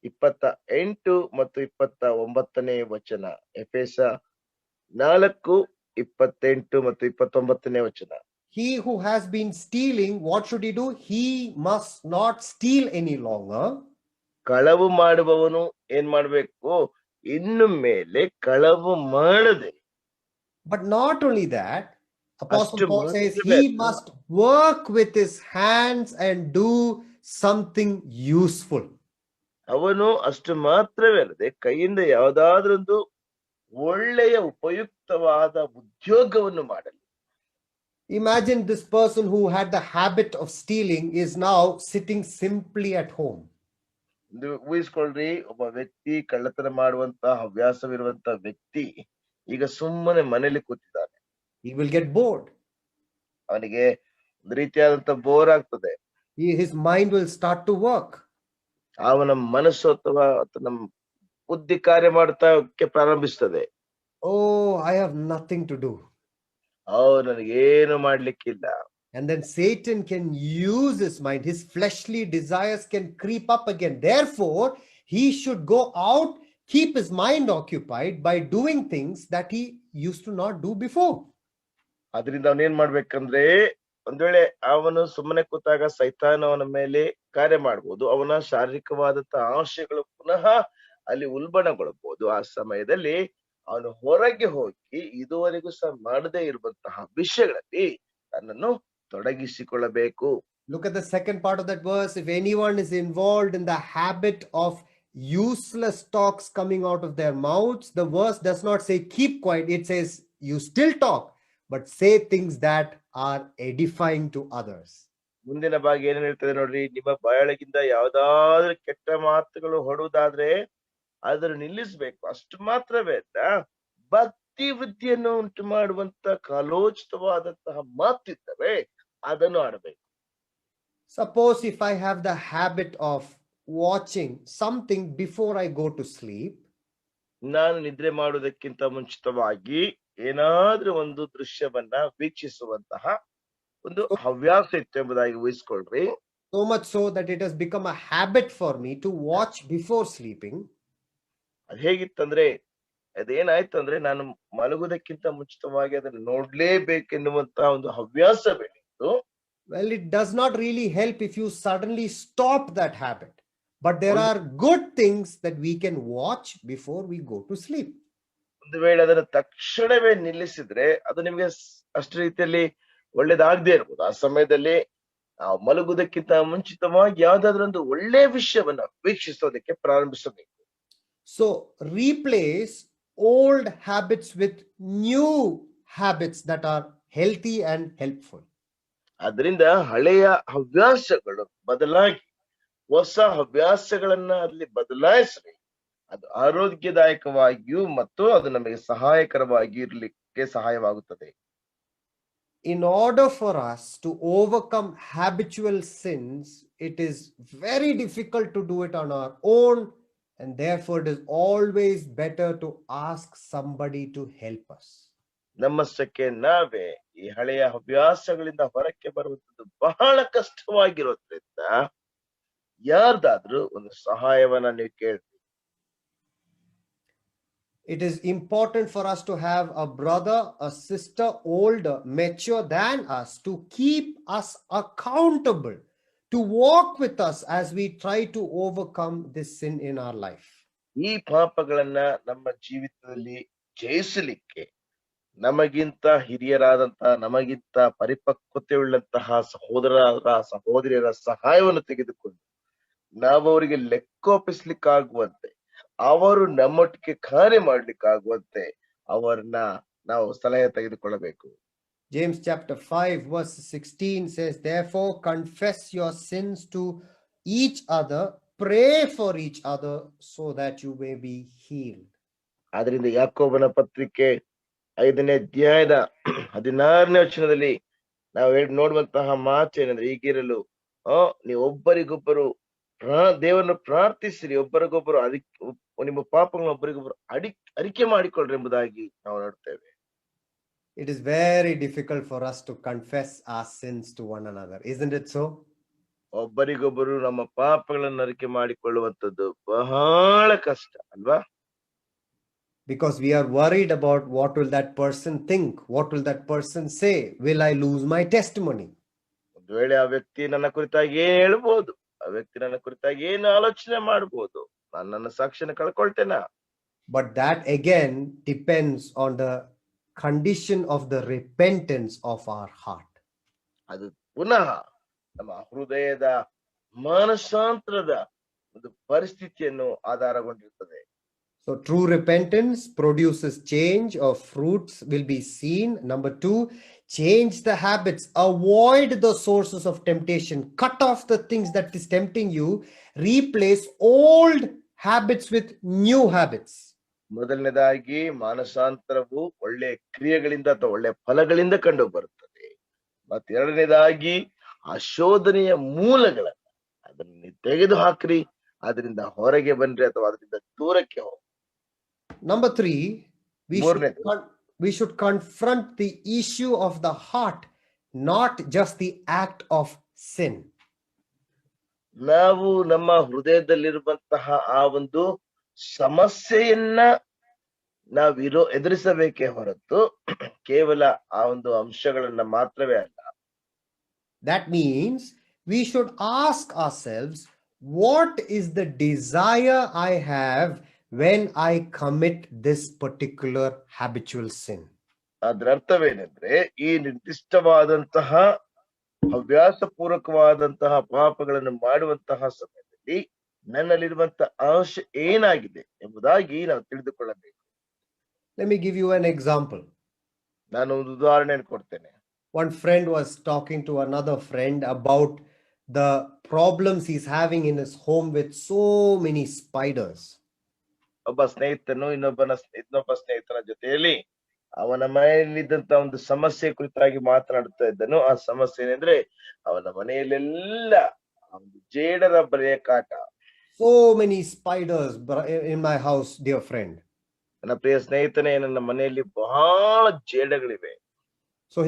28 ಮತ್ತು 29ನೇ ವಚನ. ಎಫೆಸ 4:28 ಮತ್ತು 29ನೇ ವಚನ. He who has been stealing, what should he do? He must not steal any longer. ಕಳವು ಮಾಡುವವನು ಏನ್ ಮಾಡ್ಬೇಕು? ಇನ್ನು ಮೇಲೆ ಕಳವು ಮಾಡದೆ. But not only that, Apostle Paul says he must work with his hands and do something useful. ಅವನು ಅಷ್ಟು ಮಾತ್ರವೇ ಅಲ್ಲದೆ ಕೈಯಿಂದ ಯಾವುದಾದ್ರೊಂದು ಒಳ್ಳೆಯ ಉಪಯುಕ್ತವಾದ ಉದ್ಯೋಗವನ್ನು ಮಾಡಲಿ. Imagine this person who had the habit of stealing is now sitting simply at home. ಊಹಿಸ್ಕೊಳ್ರಿ, ಒಬ್ಬ ವ್ಯಕ್ತಿ ಕಳ್ಳತನ ಮಾಡುವಂತ ಹವ್ಯಾಸವಿರುವಂತ ವ್ಯಕ್ತಿ ಈಗ ಸುಮ್ಮನೆ ಮನೇಲಿ ಕೂತಿದ್ದಾನೆ. He will get bored. ಅವನಿಗೆ ಒಂದು ರೀತಿಯಾದಂತ ಬೋರ್ ಆಗ್ತದೆ. His mind will start to work. ಅವನ ಮನಸ್ಸು ಅಥವಾ ನಮ್ಮ ಬುದ್ಧಿ ಕಾರ್ಯ ಮಾಡ್ತಾಕ್ಕೆ ಪ್ರಾರಂಭಿಸ್ತದೆ. Oh, I have nothing to do. ನನಗೇನು ಮಾಡ್ಲಿಕ್ಕಿಲ್ಲ. And then Satan can use his mind. His fleshly desires can creep up again. Therefore, he should go out, keep his mind occupied by doing things that he used to not do before. ಅದರಿಂದ ಅವನೇನ್ ಮಾಡ್ಬೇಕಂದ್ರೆ, ಒಂದ್ ವೇಳೆ ಅವನು ಸುಮ್ಮನೆ ಕೂತಾಗ ಸೈತಾನ ಅವನ ಮೇಲೆ ಕಾರ್ಯ ಮಾಡ್ಬೋದು. ಅವನ ಶಾರೀರಿಕವಾದಂತಹ ಆಶಯಗಳು ಪುನಃ ಅಲ್ಲಿ ಉಲ್ಬಣಗೊಳ್ಳಬಹುದು. ಆ ಸಮಯದಲ್ಲಿ ಅವನು ಹೊರಗೆ ಹೋಗಿ ಇದುವರೆಗೂ ಸಹ ಮಾಡದೇ ಇರುವಂತಹ ವಿಷಯಗಳಲ್ಲಿ ತನ್ನನ್ನು ತೊಡಗಿಸಿಕೊಳ್ಳಬೇಕು. Look at the second part of that verse. If anyone is involved in the habit of useless talks coming out of their mouths, the verse does not say keep quiet. It says you still talk, but say things that are edifying to others. ಮುಂದಿನ ಭಾಗ ಏನೇನ್ ಹೇಳ್ತದೆ ನೋಡ್ರಿ. ನಿಮ್ಮ ಬಾಯೊಳಗಿಂದ ಯಾವ್ದಾದ್ರು ಕೆಟ್ಟ ಮಾತುಗಳು ಹೊಡುವುದಾದ್ರೆ ಅದನ್ನು ನಿಲ್ಲಿಸ್ಬೇಕು. ಅಷ್ಟು ಮಾತ್ರವೇ ಅಲ್ಲ, ಭಕ್ತಿ ವೃದ್ಧಿಯನ್ನು ಉಂಟು ಮಾಡುವಂತ ಕಾಲೋಚಿತವಾದಂತಹ ಮಾತಿದ್ದರೆ ಅದನ್ನು ಆಡಬೇಕು. Suppose if I have the habit of watching something before I go to sleep, ನಾನು ನಿದ್ರೆ ಮಾಡುವುದಕ್ಕಿಂತ ಮುಂಚಿತವಾಗಿ ಏನಾದ್ರೂ ಒಂದು ದೃಶ್ಯವನ್ನ ವೀಕ್ಷಿಸುವಂತಹ ಒಂದು ಹವ್ಯಾಸ ಇತ್ತು ಎಂಬುದಾಗಿ ಊಹಿಸ್ಕೊಳ್ರಿ. so much so that it has become a habit for me to watch before sleeping. ಅದ್ ಹೇಗಿತ್ತಂದ್ರೆ, ಅದೇನಾಯ್ತಂದ್ರೆ ನಾನು ಮಲಗುವುದಕ್ಕಿಂತ ಮುಂಚಿತವಾಗಿ ಅದನ್ನು ನೋಡ್ಲೇಬೇಕೆನ್ನುವಂತಹ ಒಂದು ಹವ್ಯಾಸ ಬೆಳೀತು. Well, it does not really help if you suddenly stop that habit. But there are good things that we can watch before we go to sleep. ಒಂದು ವೇಳೆ ಅದನ್ನು ತಕ್ಷಣವೇ ನಿಲ್ಲಿಸಿದ್ರೆ ಅದು ನಿಮ್ಗೆ ಅಷ್ಟು ರೀತಿಯಲ್ಲಿ ಒಳ್ಳೇದಾಗದೇ ಇರ್ಬೋದು. ಆ ಸಮಯದಲ್ಲಿ ಮಲಗುವುದಕ್ಕಿಂತ ಮುಂಚಿತವಾಗಿ ಯಾವ್ದಾದ್ರು ಒಂದು ಒಳ್ಳೆಯ ವಿಷಯವನ್ನ ವೀಕ್ಷಿಸೋದಕ್ಕೆ ಪ್ರಾರಂಭಿಸಬೇಕು. So replace old habits with new habits that are healthy and helpful. ಅದರಿಂದ ಹಳೆಯ ಹವ್ಯಾಸಗಳು ಬದಲಾಗಿ ಹೊಸ ಹವ್ಯಾಸಗಳನ್ನ ಅಲ್ಲಿ ಬದಲಾಯಿಸ್ರಿ. ಅದು ಆರೋಗ್ಯದಾಯಕವಾಗಿಯೂ ಮತ್ತು ಅದು ನಮಗೆ ಸಹಾಯಕರವಾಗಿ ಇರ್ಲಿಕ್ಕೆ ಸಹಾಯವಾಗುತ್ತದೆ. In order for us to overcome habitual sins, it is very difficult to do it on our own, and therefore it is always better to ask somebody to help us. ನಮ್ಮಷ್ಟಕ್ಕೆ ನಾವೇ ಈ ಹಳೆಯ ಹವ್ಯಾಸಗಳಿಂದ ಹೊರಕ್ಕೆ ಬರುವಂತದ್ದು ಬಹಳ ಕಷ್ಟವಾಗಿರೋದ್ರಿಂದ ಯಾರ್ದಾದ್ರೂ ಒಂದು ಸಹಾಯವನ್ನ ನೀವು ಕೇಳ್ರಿ. It is important for us to have a brother, a sister, older, mature than us, to keep us accountable, to walk with us as we try to overcome this sin in our life. ಈ ಪಾಪಗಳನ್ನ ನಮ್ಮ ಜೀವಿತದಲ್ಲಿ ಜಯಿಸಲಿಕ್ಕೆ ನಮಗಿಂತ ಹಿರಿಯರಾದಂತಹ, ನಮಗಿಂತ ಪರಿಪಕ್ವತೆ ಉಳ್ಳಂತಹ ಸಹೋದರಿಯರ ಸಹಾಯವನ್ನು ತೆಗೆದುಕೊಂಡು ನಾವು ಅವರಿಗೆ ಲೆಕ್ಕೋಪಿಸ್ಲಿಕ್ಕಾಗುವಂತೆ, ಅವರು ನಮ್ಮೊಟ್ಟಿಗೆ ಕಾರ್ಯ ಮಾಡ್ಲಿಕ್ಕಾಗುವಂತೆ ಅವರನ್ನ ನಾವು ಸಲಹೆ ತೆಗೆದುಕೊಳ್ಳಬೇಕು. James chapter 5 verse 16 says, therefore confess your sins to each other, pray for each other so that you may be healed. ಆದ್ರಿಂದ ಯಾಕೋಬನ ಪತ್ರಿಕೆ 5ನೇ ಅಧ್ಯಾಯದ 16ನೇ ವಚನದಲ್ಲಿ ನಾವು ನೋಡುವಂತಹ ಮಾತೇನೆಂದ್ರೆ, ಹೀಗಿರಲು ನೀವು ಒಬ್ಬರಿಗೊಬ್ಬರು ದೇವರನ್ನು ಪ್ರಾರ್ಥಿಸಿರಿ, ಒಬ್ಬರಿಗೊಬ್ಬರು ನಿಮ್ಮ ಪಾಪಗಳನ್ನು ಒಬ್ಬರಿಗೊಬ್ಬರು ಅರಿಕೆ ಮಾಡಿಕೊಳ್ಳ್ರಿ ಎಂಬುದಾಗಿ ನಾವು ನೋಡ್ತೇವೆ. It is very difficult for us to confess our sins to one another, isn't it so? ಒಬ್ಬರಿಗೊಬ್ಬರು ನಮ್ಮ ಪಾಪಗಳನ್ನು ಅರಿಕೆ ಮಾಡಿಕೊಳ್ಳುವಂಥದ್ದು ಬಹಳ ಕಷ್ಟ ಅಲ್ವಾ? Because we are worried about what will that person think, what will that person say, will I lose my testimony? ಒಂದು ವೇಳೆ ಆ ವ್ಯಕ್ತಿ ನನ್ನ ಕುರಿತಾಗಿ ಏನ್ ಹೇಳ್ಬೋದು, ಆ ವ್ಯಕ್ತಿ ನನ್ನ ಕುರಿತಾಗಿ ಏನು ಆಲೋಚನೆ ಮಾಡ್ಬೋದು, ನಾನು ನನ್ನ ಸಾಕ್ಷಿಯನ್ನು ಕಳ್ಕೊಳ್ತೇನಾ? But that again depends on the condition of the repentance of our heart. ಅದು ಪುನಃ ನಮ್ಮ ಹೃದಯದ ಮಾನಸಾಂತರದ ಒಂದು ಪರಿಸ್ಥಿತಿಯನ್ನು ಆಧಾರಗೊಂಡಿರುತ್ತದೆ. So true repentance produces change, or fruits will be seen. Number 2, change the habits, avoid the sources of temptation, cut off the things that is tempting you, replace old habits with new habits. ಮೊದಲನೇದಾಗಿ ಮಾನಸಾಂತರವು ಒಳ್ಳೆ ಕ್ರಿಯೆಗಳಿಂದ ಅಥವಾ ಒಳ್ಳೆ ಫಲಗಳಿಂದ ಕಂಡು ಬರುತ್ತದೆ. ಮತ್ತೆ ಎರಡನೇದಾಗಿ ಆ ಶೋಧನೆಯ ಮೂಲಗಳನ್ನ ಅದನ್ನ ತೆಗೆದು ಹಾಕ್ರಿ, ಅದರಿಂದ ಹೊರಗೆ ಬನ್ರಿ ಅಥವಾ ಅದರಿಂದ ದೂರಕ್ಕೆ ಹೋಗಿ. Number 3, we should confront the issue of the heart, not just the act of sin. ನಾವು ನಮ್ಮ ಹೃದಯದಲ್ಲಿರುವಂತಹ ಆ ಒಂದು ಸಮಸ್ಯೆಯನ್ನ ನಾವು ಎದುರಿಸಬೇಕೇ ಹೊರತು ಕೇವಲ ಆ ಒಂದು ಅಂಶಗಳನ್ನ ಮಾತ್ರವೇ ಅಲ್ಲ. That means we should ask ourselves, what is the desire I have when I commit this particular habitual sin? ಅದರ ಅರ್ಥವೇನೆಂದ್ರೆ, ಈ ನಿರ್ದಿಷ್ಟವಾದಂತಹ ಹವ್ಯಾಸಪೂರ್ವಕವಾದಂತಹ ಪಾಪಗಳನ್ನು ಮಾಡುವಂತಹ ಸಮಯದಲ್ಲಿ ನನ್ನಲ್ಲಿರುವಂತಹ ಆಶೆ ಏನಾಗಿದೆ ಎಂಬುದಾಗಿ ನಾವು ತಿಳಿದುಕೊಳ್ಳಬೇಕು. Let me give you an example. ನಾನು ಒಂದು ಉದಾಹರಣೆಯನ್ನು ಕೊಡ್ತೇನೆ. One friend was talking to another friend about the problems he's having in his home with so many spiders. ಒಬ್ಬ ಸ್ನೇಹಿತನು ಇನ್ನೊಬ್ಬ ಸ್ನೇಹಿತನ ಜೊತೆಯಲ್ಲಿ ಅವನ ಮನೆಯಲ್ಲಿದ್ದಂತ ಒಂದು ಸಮಸ್ಯೆ ಕುರಿತಾಗಿ ಮಾತನಾಡುತ್ತಾ ಇದ್ದನು. ಆ ಸಮಸ್ಯೆ ಏನಂದ್ರೆ, ಅವನ ಮನೆಯಲ್ಲೆಲ್ಲ ಒಂದು ಜೇಡರ ಬಲೆಯ ಕಾಟ. So many spiders in my house, dear friend. ನನ್ನ ಪ್ರಿಯ ಸ್ನೇಹಿತನೇ, ನನ್ನ ಮನೆಯಲ್ಲಿ ಬಹಳ ಜೇಡಗಳಿವೆ. So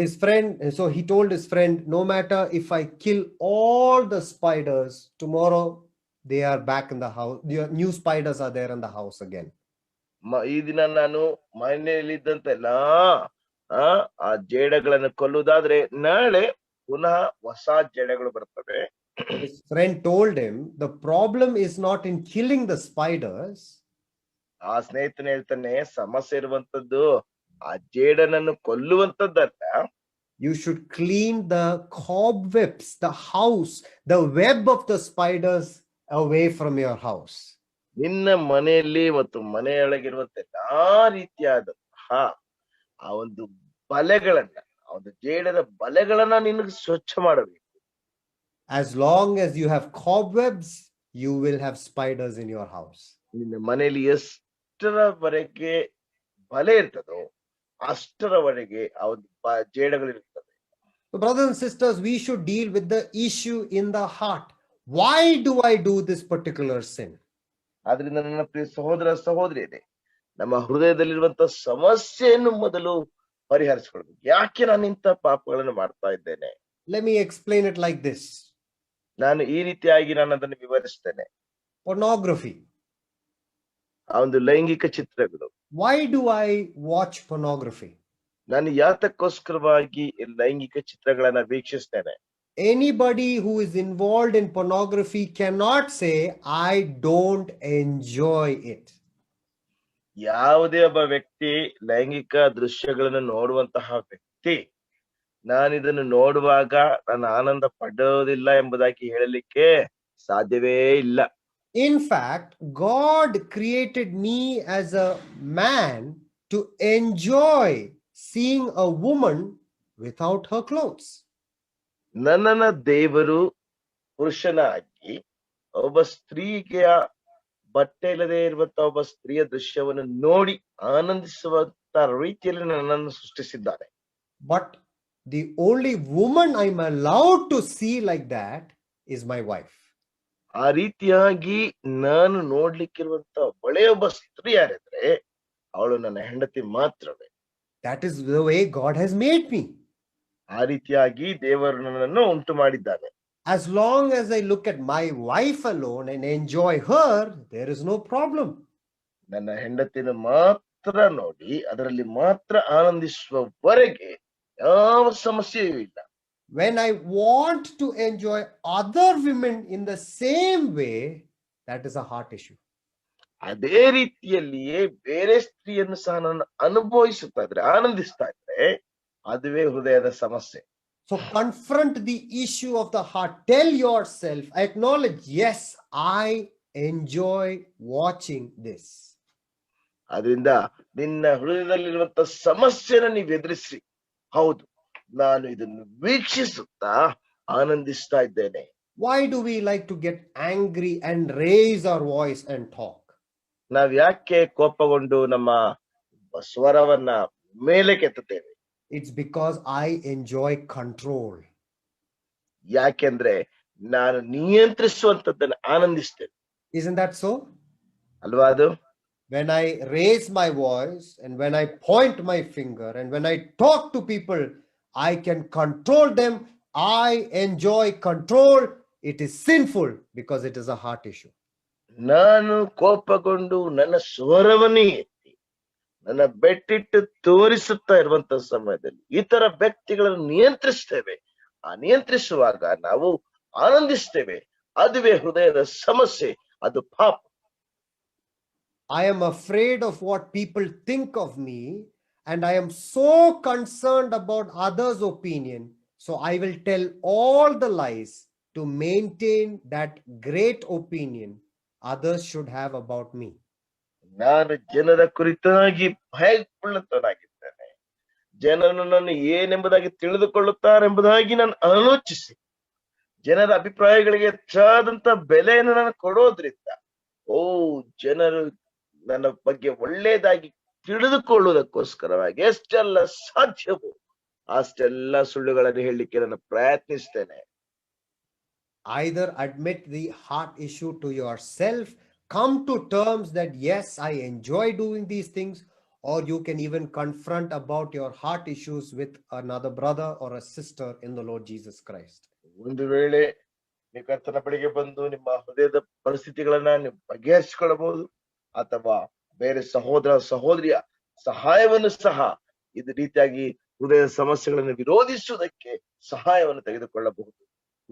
he told his friend, no matter if I kill all the spiders, tomorrow they are back in the house. New spiders are there in the house again. ಈ ದಿನ ನಾನು ಮನೆಯಲ್ಲಿದ್ದಂತ ಎಲ್ಲಾ ಆ ಜೇಡಗಳನ್ನು ಕೊಲ್ಲುವುದಾದ್ರೆ ನಾಳೆ ಪುನಃ ಹೊಸ ಜೇಡಗಳು ಬರ್ತವೆ. His friend told him, the problem is not in killing the spiders. ಆ ಸ್ನೇಹಿತನ ಹೇಳ್ತಾನೆ, ಸಮಸ್ಯೆ ಇರುವಂತದ್ದು ಆ ಜೇಡನನ್ನು ಕೊಲ್ಲುವಂತದ್ದಲ್ಲ. You should clean the cobwebs, the house, the web of the spiders away from your house. ನಿನ್ನ ಮನೆಯಲ್ಲಿ ಮತ್ತು ಮನೆಯೊಳಗಿರುವಂತ ಎಲ್ಲಾ ರೀತಿಯಾದಂತಹ ಆ ಒಂದು ಬಲೆಗಳನ್ನ, ಆ ಒಂದು ಜೇಡದ ಬಲೆಗಳನ್ನ ನಿನಗೆ ಸ್ವಚ್ಛ ಮಾಡಬೇಕು. As long as you have cobwebs, you will have spiders in your house. ನಿನ್ನ ಮನೆಯಲ್ಲಿ ಎಷ್ಟರವರೆಗೆ ಬಲೆ ಇರ್ತದೋ ಅಷ್ಟರವರೆಗೆ ಆ ಒಂದು ಜೇಡಗಳಿರ್ತವೆ. So brothers and sisters, we should deal with the issue in the heart. Why do I do this particular sin? ಆದ್ರಿಂದ ನನ್ನ ಪ್ರಿಯ ಸಹೋದರ ಸಹೋದರಿಯರೇ, ನಮ್ಮ ಹೃದಯದಲ್ಲಿರುವಂತಹ ಸಮಸ್ಯೆಯನ್ನು ಮೊದಲು ಪರಿಹರಿಸಿಕೊಳ್ಬೇಕು. ಯಾಕೆ ನಾನು ಇಂಥ ಪಾಪಗಳನ್ನು ಮಾಡ್ತಾ ಇದ್ದೇನೆ? Let me explain it like this. ನಾನು ಈ ರೀತಿಯಾಗಿ ನಾನು ಅದನ್ನು ವಿವರಿಸ್ತೇನೆ. Pornography. ಆ ಒಂದು ಲೈಂಗಿಕ ಚಿತ್ರಗಳು. Why do I watch pornography? ನಾನು ಯಾತಕ್ಕೋಸ್ಕರವಾಗಿ ಈ ಲೈಂಗಿಕ ಚಿತ್ರಗಳನ್ನ ವೀಕ್ಷಿಸ್ತೇನೆ? Anybody who is involved in pornography cannot say, I don't enjoy it. ಯಾವುದೇ ಒಬ್ಬ ವ್ಯಕ್ತಿ ಲೈಂಗಿಕ ದೃಶ್ಯಗಳನ್ನು ನೋಡುವಂತಹ ವ್ಯಕ್ತಿ ನಾನಿದನ್ನು ನೋಡುವಾಗ ನಾನು ಆನಂದ ಪಡೋದಿಲ್ಲ ಎಂಬುದಾಗಿ ಹೇಳಲಿಕ್ಕೆ ಸಾಧ್ಯವೇ ಇಲ್ಲ. In fact, God created me as a man to enjoy seeing a woman without her clothes. ನನ್ನನ್ನ ದೇವರು ಪುರುಷನಾಗಿ ಒಬ್ಬ ಸ್ತ್ರೀಗೆ ಬಟ್ಟೆ ಇಲ್ಲದೆ ಇರುವಂತ ಒಬ್ಬ ಸ್ತ್ರೀಯ ದೃಶ್ಯವನ್ನು ನೋಡಿ ಆನಂದಿಸುವಂತ ರೀತಿಯಲ್ಲಿ ನನ್ನನ್ನು ಸೃಷ್ಟಿಸಿದ್ದಾನೆ. But the only woman I'm allowed to see like that is my wife. ಆ ರೀತಿಯಾಗಿ ನಾನು ನೋಡ್ಲಿಕ್ಕಿರುವಂತ ಒಳ್ಳೆಯ ಒಬ್ಬ ಸ್ತ್ರೀ ಯಾರಿದ್ರೆ ಅವಳು ನನ್ನ ಹೆಂಡತಿ ಮಾತ್ರವೇ. That is the way God has made me. ಆ ರೀತಿಯಾಗಿ ದೇವರು ನನ್ನನ್ನು ಉಂಟು ಮಾಡಿದ್ದಾನೆ. As long as I look at my wife alone and enjoy her, there is no problem. ನನ್ನ ಹೆಂಡತಿನ ಮಾತ್ರ ನೋಡಿ ಅದರಲ್ಲಿ ಮಾತ್ರ ಆನಂದಿಸುವವರೆಗೆ ಯಾವ ಸಮಸ್ಯೆಯೂ ಇಲ್ಲ. When I want to enjoy other women in the same way, that is a heart issue. ಅದೇ ರೀತಿಯಲ್ಲಿಯೇ ಬೇರೆ ಸ್ತ್ರೀಯನ್ನು ಸಹ ನಾನು ಅನುಭವಿಸುತ್ತಾ ಇದ್ರೆ ಆನಂದಿಸ್ತಾ ಇದ್ರೆ ಅದುವೇ ಹೃದಯದ ಸಮಸ್ಯೆ. So confront the issue of the heart. Tell yourself, acknowledge, yes, I enjoy watching this. ಅದರಿಂದ ನಿನ್ನ ಹೃದಯದಲ್ಲಿರುವಂತ ಸಮಸ್ಯೆನ ನೀವು ಎದುರಿಸಿ, ಹೌದು ನಾನು ಇದನ್ನು ವೀಕ್ಷಿಸುತ್ತಾ ಆನಂದಿಸ್ತಾ ಇದ್ದೇನೆ. Why do we like to get angry and raise our voice and talk? ನಾವ್ ಯಾಕೆ ಕೋಪಗೊಂಡು ನಮ್ಮ ಸ್ವರವನ್ನ ಮೇಲೆ ಕೆತ್ತುತ್ತೇವೆ? It's because I enjoy control. ಯಾಕೆಂದ್ರೆ ನಾನು ನಿಯಂತ್ರಿಸುವಂತದ್ದನ್ನು ಆನಂದಿಸ್ತೇನೆ. Isn't that so? ಅಲ್ವಾ ಅದು? When I raise my voice and when I point my finger and when I talk to people, I can control them. I enjoy control. It is sinful because it is a heart issue. ನಾನು ಕೋಪಗೊಂಡು ನನ್ನ ಸ್ವರವನ್ನೇ ಎತ್ತಿ ನನ್ನ ಬೆಟ್ಟಿಟ್ಟು ತೋರಿಸುತ್ತಾ ಇರುವಂತ ಸಮಯದಲ್ಲಿ ಇತರ ವ್ಯಕ್ತಿಗಳನ್ನು ನಿಯಂತ್ರಿಸ್ತೇವೆ. ಆ ನಿಯಂತ್ರಿಸುವಾಗ ನಾವು ಆನಂದಿಸ್ತೇವೆ. ಅದುವೇ ಹೃದಯದ ಸಮಸ್ಯೆ, ಅದು ಪಾಪ. I am afraid of what people think of me, and I am so concerned about others' opinion. So I will tell all the lies to maintain that great opinion others should have about me. ನಾನು ಜನರ ಕುರಿತಾಗಿ ಭಯವುಳ್ಳವನಾಗಿದ್ದೇನೆ. ಜನರು ನನ್ನನ್ನು ಏನೆಂಬುದಾಗಿ ತಿಳಿದುಕೊಳ್ಳುತ್ತಾರೆಂಬುದಾಗಿ ನಾನು ಆಲೋಚಿಸಿ ಜನರ ಅಭಿಪ್ರಾಯಗಳಿಗೆ ಹೆಚ್ಚಾದಂತ ಬೆಲೆಯನ್ನು ನಾನು ಕೊಡೋದ್ರಿಂದ ಜನರು ನನ್ನ ಬಗ್ಗೆ ಒಳ್ಳೆಯದಾಗಿ ತಿಳಿದುಕೊಳ್ಳುವುದಕ್ಕೋಸ್ಕರವಾಗಿ ಎಷ್ಟೆಲ್ಲ ಸಾಧ್ಯವೋ ಅಷ್ಟೆಲ್ಲ ಸುಳ್ಳುಗಳನ್ನು ಹೇಳಲಿಕ್ಕೆ ನಾನು ಪ್ರಯತ್ನಿಸ್ತೇನೆ. Either admit the heart issue to yourself, come to terms that yes, I enjoy doing these things, or you can even confront about your heart issues with another brother or a sister in the Lord Jesus Christ. ಒಂದು ವೇಳೆ ನೀವು ಕರ್ತನ ಬಳಿಗೆ ಬಂದು ನಿಮ್ಮ ಹೃದಯದ ಪರಿಸ್ಥಿತಿಗಳನ್ನ ನೀವು ಬಗೆಹರಿಸಿಕೊಳ್ಳಬಹುದು, ಅಥವಾ ಬೇರೆ ಸಹೋದರ ಸಹೋದರಿಯ ಸಹಾಯವನ್ನು ಸಹ ಇದು ರೀತಿಯಾಗಿ ಹೃದಯದ ಸಮಸ್ಯೆಗಳನ್ನು ವಿರೋಧಿಸುವುದಕ್ಕೆ ಸಹಾಯವನ್ನು ತೆಗೆದುಕೊಳ್ಳಬಹುದು.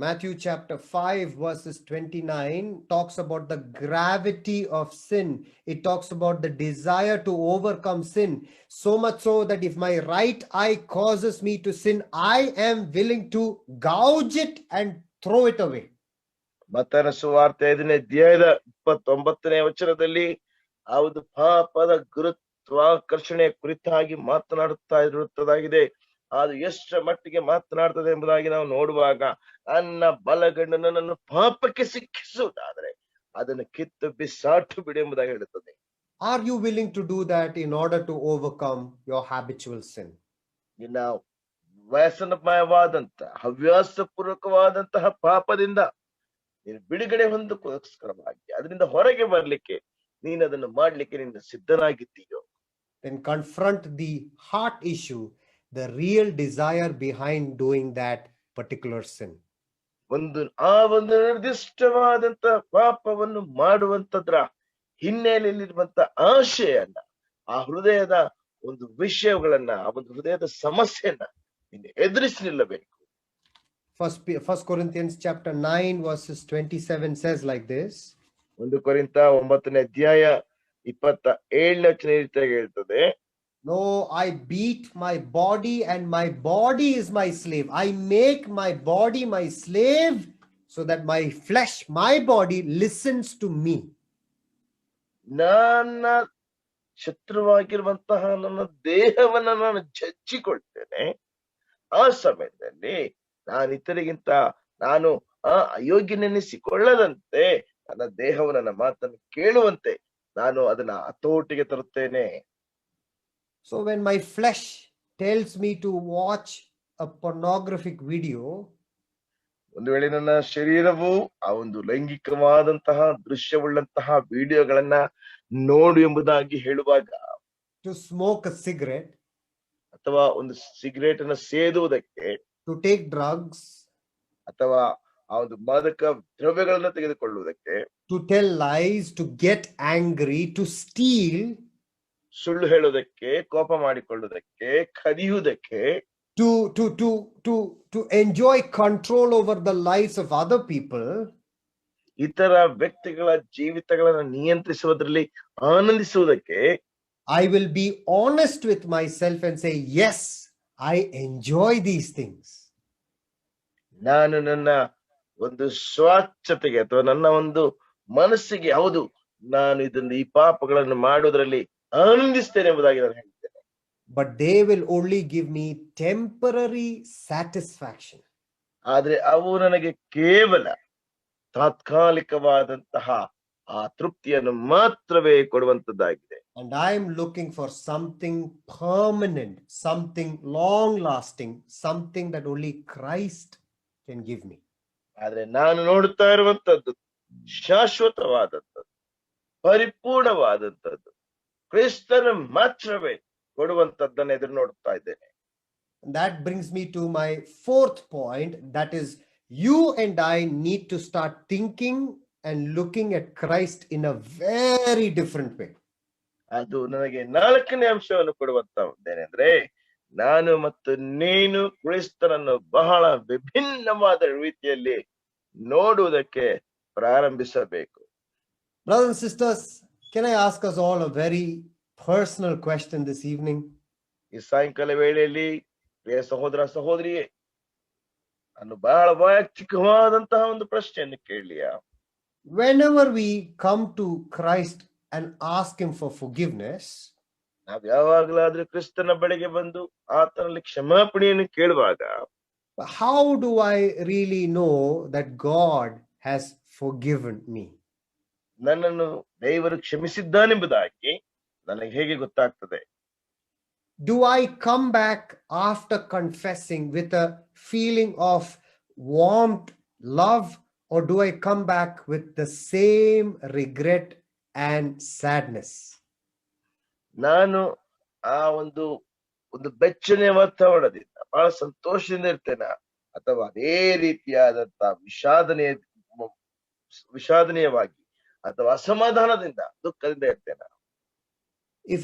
Matthew chapter 5 verses 29 talks about the gravity of sin. It talks about the desire to overcome sin, so much so that if my right eye causes me to sin, I am willing to gouge it and throw it away. ಮತ್ತಾಯನ ಸುವಾರ್ತೆ 5ನೇ ಅಧ್ಯಾಯದ 29ನೇ ವಚನದಲ್ಲಿ ಆ ಒಂದು ಪಾಪದ ಗುರುತ್ವಾಕರ್ಷಣೆಯ ಕುರಿತಾಗಿ ಮಾತನಾಡುತ್ತಾ ಇರುತ್ತದಾಗಿದೆ. ಅದು ಎಷ್ಟರ ಮಟ್ಟಿಗೆ ಮಾತನಾಡ್ತದೆ ಎಂಬುದಾಗಿ ನಾವು ನೋಡುವಾಗ, ನನ್ನ ಬಲಗಣ್ಣು ನನ್ನನ್ನು ಪಾಪಕ್ಕೆ ಸಿಕ್ಕಿಸುವುದಾದರೆ ಅದನ್ನು ಕಿತ್ತು ಬಿಸಾಟು ಬಿಡು ಎಂಬುದಾಗಿ ಹೇಳುತ್ತದೆ. Are you willing to do that in order to overcome your habitual sin? ನಿನ್ನ ವ್ಯಸನಮಯವಾದಂತ ಹವ್ಯಾಸ ಪೂರ್ವಕವಾದಂತಹ ಪಾಪದಿಂದ ನೀನು ಬಿಡುಗಡೆ ಹೊಂದಕ್ಕೋಸ್ಕರವಾಗಿ ಅದರಿಂದ ಹೊರಗೆ ಬರ್ಲಿಕ್ಕೆ ನೀನು ಅದನ್ನು ಮಾಡ್ಲಿಕ್ಕೆ ನೀನು ಸಿದ್ಧನಾಗಿದ್ದೀಯೋ? Then confront the heart issue, the real desire behind doing that particular sin. ಒಂದು ನಿರ್ದಿಷ್ಟವಾದಂತ ಪಾಪವನ್ನು ಮಾಡುವಂತದ್ರ ಹಿನ್ನೆಲೆಯಲ್ಲಿರುವಂತ ಆಶೆಯನ್ನ, ಆ ಹೃದಯದ ಒಂದು ವಿಷಯಗಳನ್ನ, ಆ ಒಂದು ಹೃದಯದ ಸಮಸ್ಯೆಯನ್ನ ನೀನು ಎದುರಿಸಿ ನಿಲ್ಲಬೇಕು. First Corinthians chapter 9 verses 27 says like this. 1 ಕೊರಿಂಥ 9ನೇ ಅಧ್ಯಾಯ 27ನೇ ರೀತಿಯಾಗಿ ಹೇಳ್ತದೆ, No, I beat my body and my body is my slave. I make my body my slave so that my flesh, my body listens to me. ನನ್ನ ಶತ್ರುವಾಗಿರುವಂತಹ ನನ್ನ ದೇಹವನ್ನ ನಾನು ಜಜ್ಜಿಕೊಳ್ತೇನೆ. ಆ ಸಮಯದಲ್ಲಿ ನಾನು ಇತರಿಗಿಂತ ನಾನು ಅಯೋಗ್ಯನೆನಿಸಿಕೊಳ್ಳದಂತೆ ನನ್ನ ದೇಹವು ನನ್ನ ಮಾತನ್ನು ಕೇಳುವಂತೆ ನಾನು ಅದನ್ನ ಹತೋಟಿಗೆ ತರುತ್ತೇನೆ. So when my flesh tells me to watch a pornographic video, ಒಂದು ವೇಳೆ ನನ್ನ ಶರೀರವು ಆ ಒಂದು ಲೈಂಗಿಕವಾದಂತಹ ದೃಶ್ಯವುಳ್ಳಂತಹ ವಿಡಿಯೋಗಳನ್ನ ನೋಡು ಎಂಬುದಾಗಿ ಹೇಳುವಾಗ, to smoke a cigarette, ಅಥವಾ ಒಂದು ಸಿಗರೇಟ್ ಅನ್ನ ಸೇದುವುದಕ್ಕೆ, to take drugs, ಅಥವಾ ಆ ಒಂದು ಮಾದಕ ದ್ರವ್ಯಗಳನ್ನ ತೆಗೆದುಕೊಳ್ಳುವುದಕ್ಕೆ, to tell lies, to get angry, to steal, ಸುಳ್ಳು ಹೇಳುವುದಕ್ಕೆ, ಕೋಪ ಮಾಡಿಕೊಳ್ಳುವುದಕ್ಕೆ, ಕದಿಯುವುದಕ್ಕೆ, to enjoy control over the lives of other people, ಇತರ ವ್ಯಕ್ತಿಗಳ ಜೀವಿತಗಳನ್ನ ನಿಯಂತ್ರಿಸುವುದರಲ್ಲಿ ಆನಂದಿಸುವುದಕ್ಕೆ, I will be honest with myself and say, yes, I enjoy these things. ನಾನು ನನ್ನ ಒಂದು ಸ್ವಾಚ್ಛತೆಗೆ ಅಥವಾ ನನ್ನ ಒಂದು ಮನಸ್ಸಿಗೆ, ಹೌದು ನಾನು ಈ ಪಾಪಗಳನ್ನು ಮಾಡುವುದರಲ್ಲಿ ಆನಂದಿಸ್ತೇನೆ ಎಂಬುದಾಗಿ ನಾನು ಹೇಳ್ತೇನೆ. But they will only give me temporary satisfaction. ಆದ್ರೆ ಅವು ನನಗೆ ಕೇವಲ ತಾತ್ಕಾಲಿಕವಾದಂತಹ ಆ ತೃಪ್ತಿಯನ್ನು ಮಾತ್ರವೇ ಕೊಡುವಂತದ್ದಾಗಿದೆ. And I am looking for something permanent, something long lasting, something that only Christ can give me. ಆದ್ರೆ ನಾನು ನೋಡುತ್ತಾ ಇರುವಂತದ್ದು ಶಾಶ್ವತವಾದಂಥದ್ದು, ಪರಿಪೂರ್ಣವಾದಂಥದ್ದು, ಕ್ರಿಸ್ತನು ಮಾತ್ರವೇ ಕೊಡುವಂತದ್ದನ್ನ ಎದುರು ನೋಡುತ್ತಾ ಇದ್ದೇನೆ. That brings me to my fourth point, that is, you and I need to start thinking and looking at Christ in a very different way. ಅದು ನನಗೆ 4ನೇ ಅಂಶವನ್ನು ಕೊಡುವಂತದ್ದೇನೆಂದ್ರೆ, ನಾನು ಮತ್ತು ನೀನು ಕ್ರಿಸ್ತನನ್ನು ಬಹಳ ವಿಭಿನ್ನವಾದ ರೀತಿಯಲ್ಲಿ ನೋಡುವುದಕ್ಕೆ ಪ್ರಾರಂಭಿಸಬೇಕು. Brothers and sisters, can I ask us all a very personal question this evening? ಈ ಸಾಯಂಕಾಲ ವೇಳೆಯಲ್ಲಿ ಪ್ರಿಯ ಸಹೋದರ ಸಹೋದರಿಯೇ, ನಾನು ಬಹಳ ವೈಯಕ್ತಿಕವಾದಂತಹ ಒಂದು ಪ್ರಶ್ನೆಯನ್ನು ಕೇಳಲಿಯಾ? Whenever we come to Christ and ask him for forgiveness, ನಾವ್ ಯಾವಾಗಲಾದ್ರೂ ಕ್ರಿಸ್ತನ ಬಳಿಗೆ ಬಂದು ಆತನಲ್ಲಿ ಕ್ಷಮಾಪಣೆಯನ್ನು ಕೇಳುವಾಗ, how do I really know that God has forgiven me? ನನ್ನನ್ನು ದೇವರು ಕ್ಷಮಿಸಿದ್ದಾನೆಂಬುದಾಗಿ ನನಗೆ ಹೇಗೆ ಗೊತ್ತಾಗ್ತದೆ? Do I come back after confessing with a feeling of warmth, love, or do I come back with the same regret and sadness? ನಾನು ಆ ಒಂದು ಬೆಚ್ಚನೆಯ ವಾತಾವರಣದಿಂದ ಬಹಳ ಸಂತೋಷದಿಂದ ಇರ್ತೇನೆ, ಅಥವಾ ಅದೇ ರೀತಿಯಾದಂತಹ ವಿಷಾದನೀಯವಾಗಿ ಅಥವಾ ಅಸಮಾಧಾನದಿಂದ, ದುಃಖದಿಂದ ಇರ್ತೇನೆ? If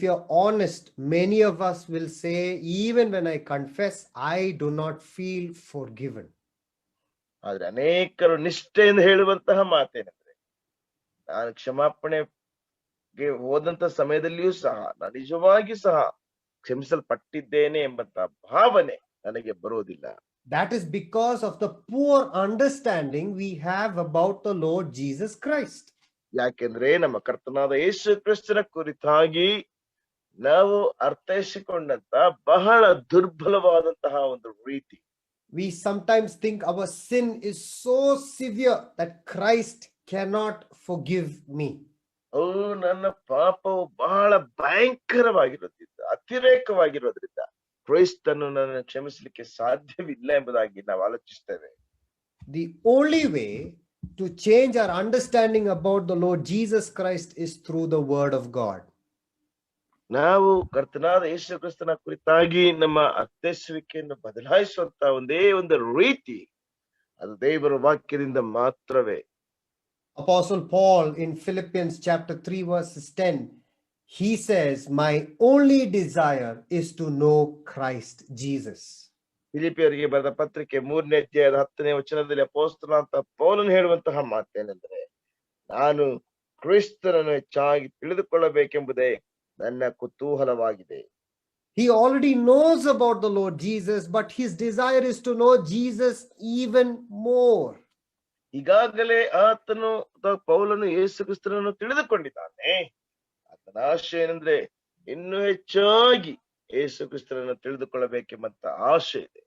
you're honest, many of us will say, even when I confess, I do not feel forgiven. ಆದ್ರೆ ಅನೇಕರು ನಿಷ್ಠೆಯಿಂದ ಹೇಳುವಂತಹ ಮಾತೇನೆಂದ್ರೆ, ನಾನು ಕ್ಷಮಾಪಣೆಗೆ ಹೋದಂತ ಸಮಯದಲ್ಲಿಯೂ ಸಹ ನಾನು ನಿಜವಾಗಿ ಸಹ ಕ್ಷಮಿಸಲ್ಪಟ್ಟಿದ್ದೇನೆ ಎಂಬಂತಹ ಭಾವನೆ ನನಗೆ ಬರೋದಿಲ್ಲ. That is because of the poor understanding we have about the Lord Jesus Christ. ಯಾಕೆಂದ್ರೆ ನಮ್ಮ ಕರ್ತನಾದ ಯೇಸು ಕ್ರಿಸ್ತನ ಕುರಿತಾಗಿ ನಾವು ಅರ್ಥೈಸಿಕೊಂಡಂತ ಬಹಳ ದುರ್ಬಲವಾದಂತಹ ಒಂದು ರೀತಿ. We sometimes think our sin is so severe that Christ cannot forgive me. ನನ್ನ ಪಾಪವು ಬಹಳ ಭಯಂಕರವಾಗಿರೋದ್ರಿಂದ, ಅತಿರೇಕವಾಗಿರೋದ್ರಿಂದ ಕ್ರೈಸ್ತನು ನನ್ನನ್ನು ಕ್ಷಮಿಸಲಿಕ್ಕೆ ಸಾಧ್ಯವಿಲ್ಲ ಎಂಬುದಾಗಿ ನಾವು ಆಲೋಚಿಸ್ತೇವೆ. The only way to change our understanding about the Lord Jesus Christ is through the word of God. ನಾವು ಕರ್ತನಾದ ಯೇಸು ಕ್ರಿಸ್ತನ ಕುರಿತಾಗಿ ನಮ್ಮ ಅರ್ಥೈಸುವಿಕೆಯನ್ನು ಬದಲಾಯಿಸುವಂತ ಒಂದೇ ಒಂದು ರೀತಿ, ಅದು ದೇವರ ವಾಕ್ಯದಿಂದ ಮಾತ್ರವೇ. Apostle Paul in Philippians chapter 3 verses 10, he says, my only desire is to know Christ Jesus. ಫಿಲಿಪಿಯರಿಗೆ ಬರೆದ ಪತ್ರಿಕೆ 3ನೇ ಅಧ್ಯಾಯದ 10ನೇ ವಚನದಲ್ಲಿ ಅಪೊಸ್ತಲನಾದ ಪೌಲನು ಹೇಳುವಂತಹ ಮಾತೇನೆಂದರೆ, ನಾನು ಕ್ರಿಸ್ತನನ್ನು ಹೆಚ್ಚಾಗಿ ತಿಳಿದುಕೊಳ್ಳಬೇಕೆಂಬುದೇ ನನ್ನ ಕುತೂಹಲವಾಗಿದೆ. He already knows about the Lord Jesus, but his desire is to know Jesus even more. ಈಗಾಗಲೇ ಆತನು ಪೌಲನು ಯೇಸು ಕ್ರಿಸ್ತನನ್ನು ತಿಳಿದುಕೊಂಡಿದ್ದಾನೆ. ಆತನ ಆಶೆ ಏನಂದ್ರೆ ಇನ್ನೂ ಹೆಚ್ಚಾಗಿ ಯೇಸು ಕ್ರಿಸ್ತನನ್ನು ತಿಳಿದುಕೊಳ್ಳಬೇಕೆಂಬಂತ ಆಶೆ ಇದೆ.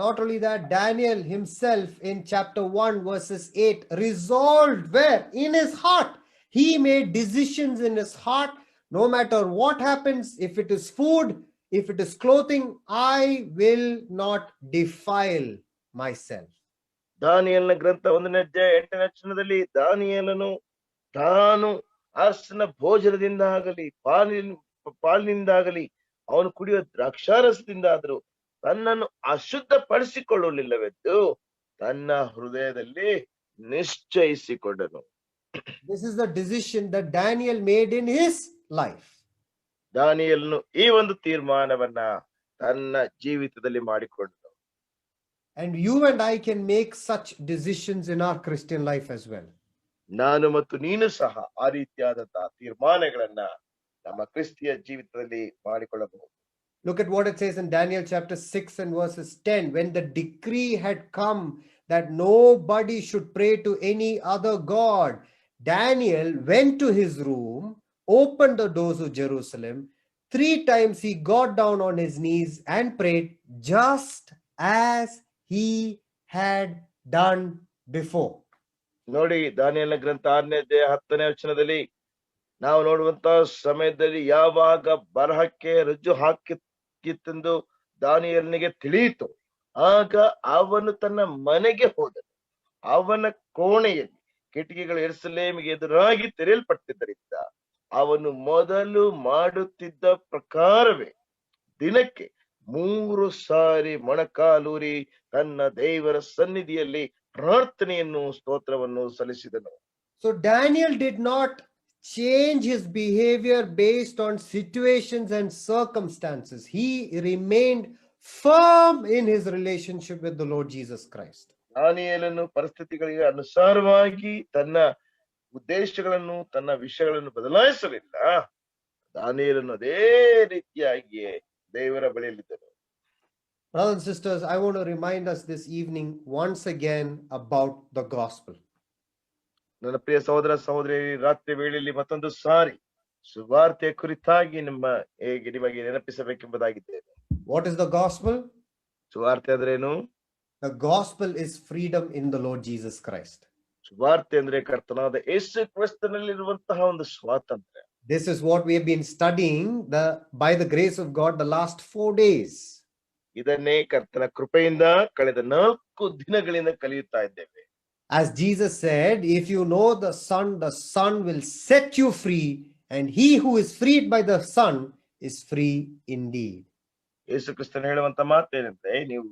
Not only that, Daniel himself in chapter 1 verses 8 resolved where? In his heart. He made decisions in his heart. No matter what happens, if it is food, if it is clothing, I will not defile myself. ದಾನಿಯೇಲನ ಗ್ರಂಥ 1ನೇ ಅಧ್ಯಾಯ 8ನೇ ವಚನದಲ್ಲಿ ದಾನಿಯೇಲನು ತಾನು ಅರಸನ ಭೋಜನದಿಂದಾಗಲಿ ಪಾಲಿನಿಂದಾಗಲಿ ಅವನು ಕುಡಿಯುವ ದ್ರಾಕ್ಷಾರಸದಿಂದಾದರೂ ತನ್ನನ್ನು ಅಶುದ್ಧಪಡಿಸಿಕೊಳ್ಳಲಿಲ್ಲವೆಂದು ತನ್ನ ಹೃದಯದಲ್ಲಿ ನಿಶ್ಚಯಿಸಿಕೊಂಡನು. This is the decision that Daniel made in his life. ದಾನಿಯೇಲನು ಈ ಒಂದು ತೀರ್ಮಾನವನ್ನ ತನ್ನ ಜೀವಿತದಲ್ಲಿ ಮಾಡಿಕೊಂಡನು. And you and I can make such decisions in our Christian life as well. ನಾನು ಮತ್ತು ನೀನು ಸಹ ಆ ರೀತಿಯಾದಂತಹ ತೀರ್ಮಾನಗಳನ್ನ ನಮ್ಮ ಕ್ರಿಸ್ತಿಯ ಜೀವಿತದಲ್ಲಿ ಮಾಡಿಕೊಳ್ಳಬಹುದು. Look at what it says in Daniel chapter 6 and verses 10. When the decree had come that nobody should pray to any other god, Daniel went to his room, opened the doors of Jerusalem. 3 times he got down on his knees and prayed just as he had done before. ನೋಡಿ, ದಾನಿಯೇಲನ ಗ್ರಂಥ 6ನೇ ಅಧ್ಯಾಯ 10ನೇ ವಚನದಲ್ಲಿ ನಾವು ನೋಡುವಂತ ಸಮಯದಲ್ಲಿ ಯಾವಾಗ ಬರಹಕ್ಕೆ ರಜ್ಜು ಹಾಕಿತ್ತೆಂದು ದಾನಿಯೇಲನಿಗೆ ತಿಳಿಯಿತು, ಆಗ ಅವನು ತನ್ನ ಮನೆಗೆ ಹೋದನು. ಅವನ ಕೋಣೆಯಲ್ಲಿ ಕಿಟಕಿಗಳು ಯೆರೂಸಲೇಮಿಗೆ ಎದುರಾಗಿ ತೆರೆಯಲ್ಪಟ್ಟಿದ್ದರಿಂದ ಅವನು ಮೊದಲು ಮಾಡುತ್ತಿದ್ದ ಪ್ರಕಾರವೇ ದಿನಕ್ಕೆ 3 ಸಾರಿ ಮೊಣಕಾಲೂರಿ ತನ್ನ ದೇವರ ಸನ್ನಿಧಿಯಲ್ಲಿ ಪ್ರಾರ್ಥನೆಯನ್ನು ಸ್ತೋತ್ರವನ್ನು ಸಲ್ಲಿಸಿದನು. So Daniel did not change his behavior based on situations and circumstances. He remained firm in his relationship with the Lord Jesus Christ. ದಾನಿಯೇಲನು ಪರಿಸ್ಥಿತಿಗಳಿಗೆ ಅನುಸಾರವಾಗಿ ತನ್ನ ಉದ್ದೇಶಗಳನ್ನು ತನ್ನ ವಿಷಯಗಳನ್ನು ಬದಲಾಯಿಸಲಿಲ್ಲ. ದಾನಿಯೇಲನು ಅದೇ ರೀತಿಯಾಗಿಯೇ ದೇವರ ಬಳಿಯಲ್ಲಿದ್ದನು. Brothers and sisters, I want to remind us this evening once again about the gospel. ನನ್ನ ಪ್ರಿಯ ಸಹೋದರ ಸಹೋದರಿ, ರಾತ್ರಿ ವೇಳೆಯಲ್ಲಿ ಮತ್ತೊಂದು ಸಾರಿ ಸುವಾರ್ತೆಯ ಕುರಿತಾಗಿ ನಿಮಗೆ ನೆನಪಿಸಬೇಕೆಂಬುದಾಗಿದ್ದೇನೆ. What is the gospel? ಸುವಾರ್ತೆ ಅಂದ್ರೇನು? The gospel is freedom in the Lord Jesus Christ. ಸುವಾರ್ತೆ ಅಂದ್ರೆ ಕರ್ತನಾದ ಯೇಸು ಕ್ರಿಸ್ತನಲ್ಲಿರುವಂತಹ ಒಂದು ಸ್ವಾತಂತ್ರ್ಯ. This is what we have been studying by the grace of God the last 4 days. ಇದನ್ನೇ ಕರ್ತನ ಕೃಪೆಯಿಂದ ಕಳೆದ 4 ದಿನಗಳಿಂದ ಕಲಿಯುತ್ತಾ ಇದ್ದೇವೆ. As Jesus said, if you know the Son will set you free, and he who is freed by the Son is free indeed. ಯೇಸು ಕ್ರಿಸ್ತನು ಹೇಳುವಂತ ಮಾತೇನೆಂದ್ರೆ, ನೀವು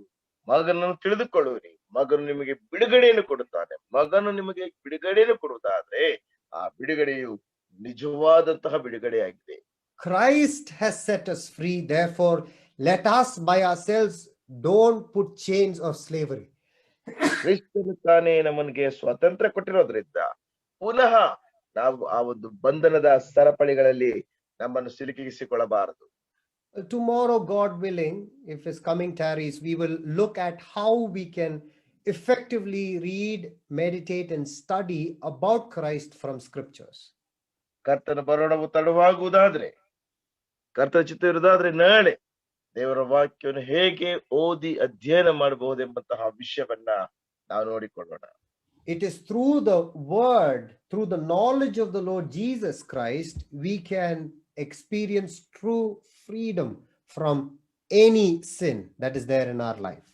ಮಗನನ್ನು ತಿಳಿದುಕೊಳ್ಳುವಿರಿ, ಮಗನು ನಿಮಗೆ ಬಿಡುಗಡೆಯನ್ನು ಕೊಡುತ್ತಾನೆ. ಮಗನು ನಿಮಗೆ ಬಿಡುಗಡೆಯನ್ನು ಕೊಡುವುದಾದ್ರೆ ಆ ಬಿಡುಗಡೆಯು ನಿಜವಾದಂತಹ ಬಿಡುಗಡೆಯಾಗಿದೆ. Christ has set us free. Therefore, let us by ourselves don't put chains of slavery. ಕ್ರಿಸ್ತನು ತಾನೇ ನಮಗೆ ಸ್ವಾತಂತ್ರ್ಯ ಕೊಟ್ಟಿರೋದ್ರಿಂದ ಪುನಃ ನಾವು ಆ ಒಂದು ಬಂಧನದ ಸರಪಳಿಗಳಲ್ಲಿ ನಮ್ಮನ್ನು ಸಿಲುಕಿಸಿಕೊಳ್ಳಬಾರದು. Tomorrow, God willing, if his coming tarries, we will look at how we can effectively read, meditate, and study about Christ from scriptures. ಕರ್ತನ ಬರೋಣವು ತಡವಾಗುವುದಾದ್ರೆ, ಕರ್ತನ ಚಿತ್ತ ಇರುವುದಾದ್ರೆ ನಾಳೆ ದೇವರ ವಾಕ್ಯವನ್ನು ಹೇಗೆ ಓದಿ ಅಧ್ಯಯನ ಮಾಡಬಹುದೆಂಬಂತಹ ವಿಷಯವನ್ನ ನಾವು ನೋಡಿಕೊಳ್ಳೋಣ. It is through the word, through the knowledge of the Lord Jesus Christ, we can experience true freedom from any sin that is there in our life.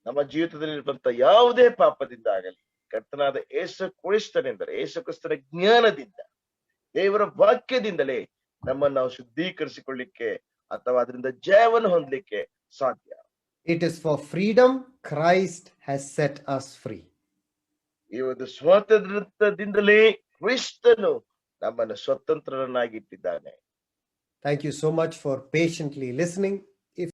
ನಮ್ಮ ಜೀವಿತದಲ್ಲಿರುವಂತಹ ಯಾವುದೇ ಪಾಪದಿಂದಾಗಲಿ ಕರ್ತನಾದ ಯೇಸು ಕ್ರಿಸ್ತನೆಂದರೆ ಯೇಸು ಕ್ರಿಸ್ತನ ಜ್ಞಾನದಿಂದ ದೇವರ ವಾಕ್ಯದಿಂದಲೇ ನಮ್ಮನ್ನು ನಾವು ಶುದ್ಧೀಕರಿಸಿಕೊಳ್ಳಿಕ್ಕೆ ಅಥವಾ ಅದರಿಂದ ಜಯವನ್ನು ಹೊಂದಲಿಕ್ಕೆ ಸಾಧ್ಯ. It is for freedom Christ has set us free. ಈ ಒಂದು ಸ್ವಾತಂತ್ರ್ಯದಿಂದಲೇ ಕ್ರಿಸ್ತನು ನಮ್ಮನ್ನು ಸ್ವತಂತ್ರರನ್ನಾಗಿಟ್ಟಿದ್ದಾನೆ. Thank you so much for patiently listening.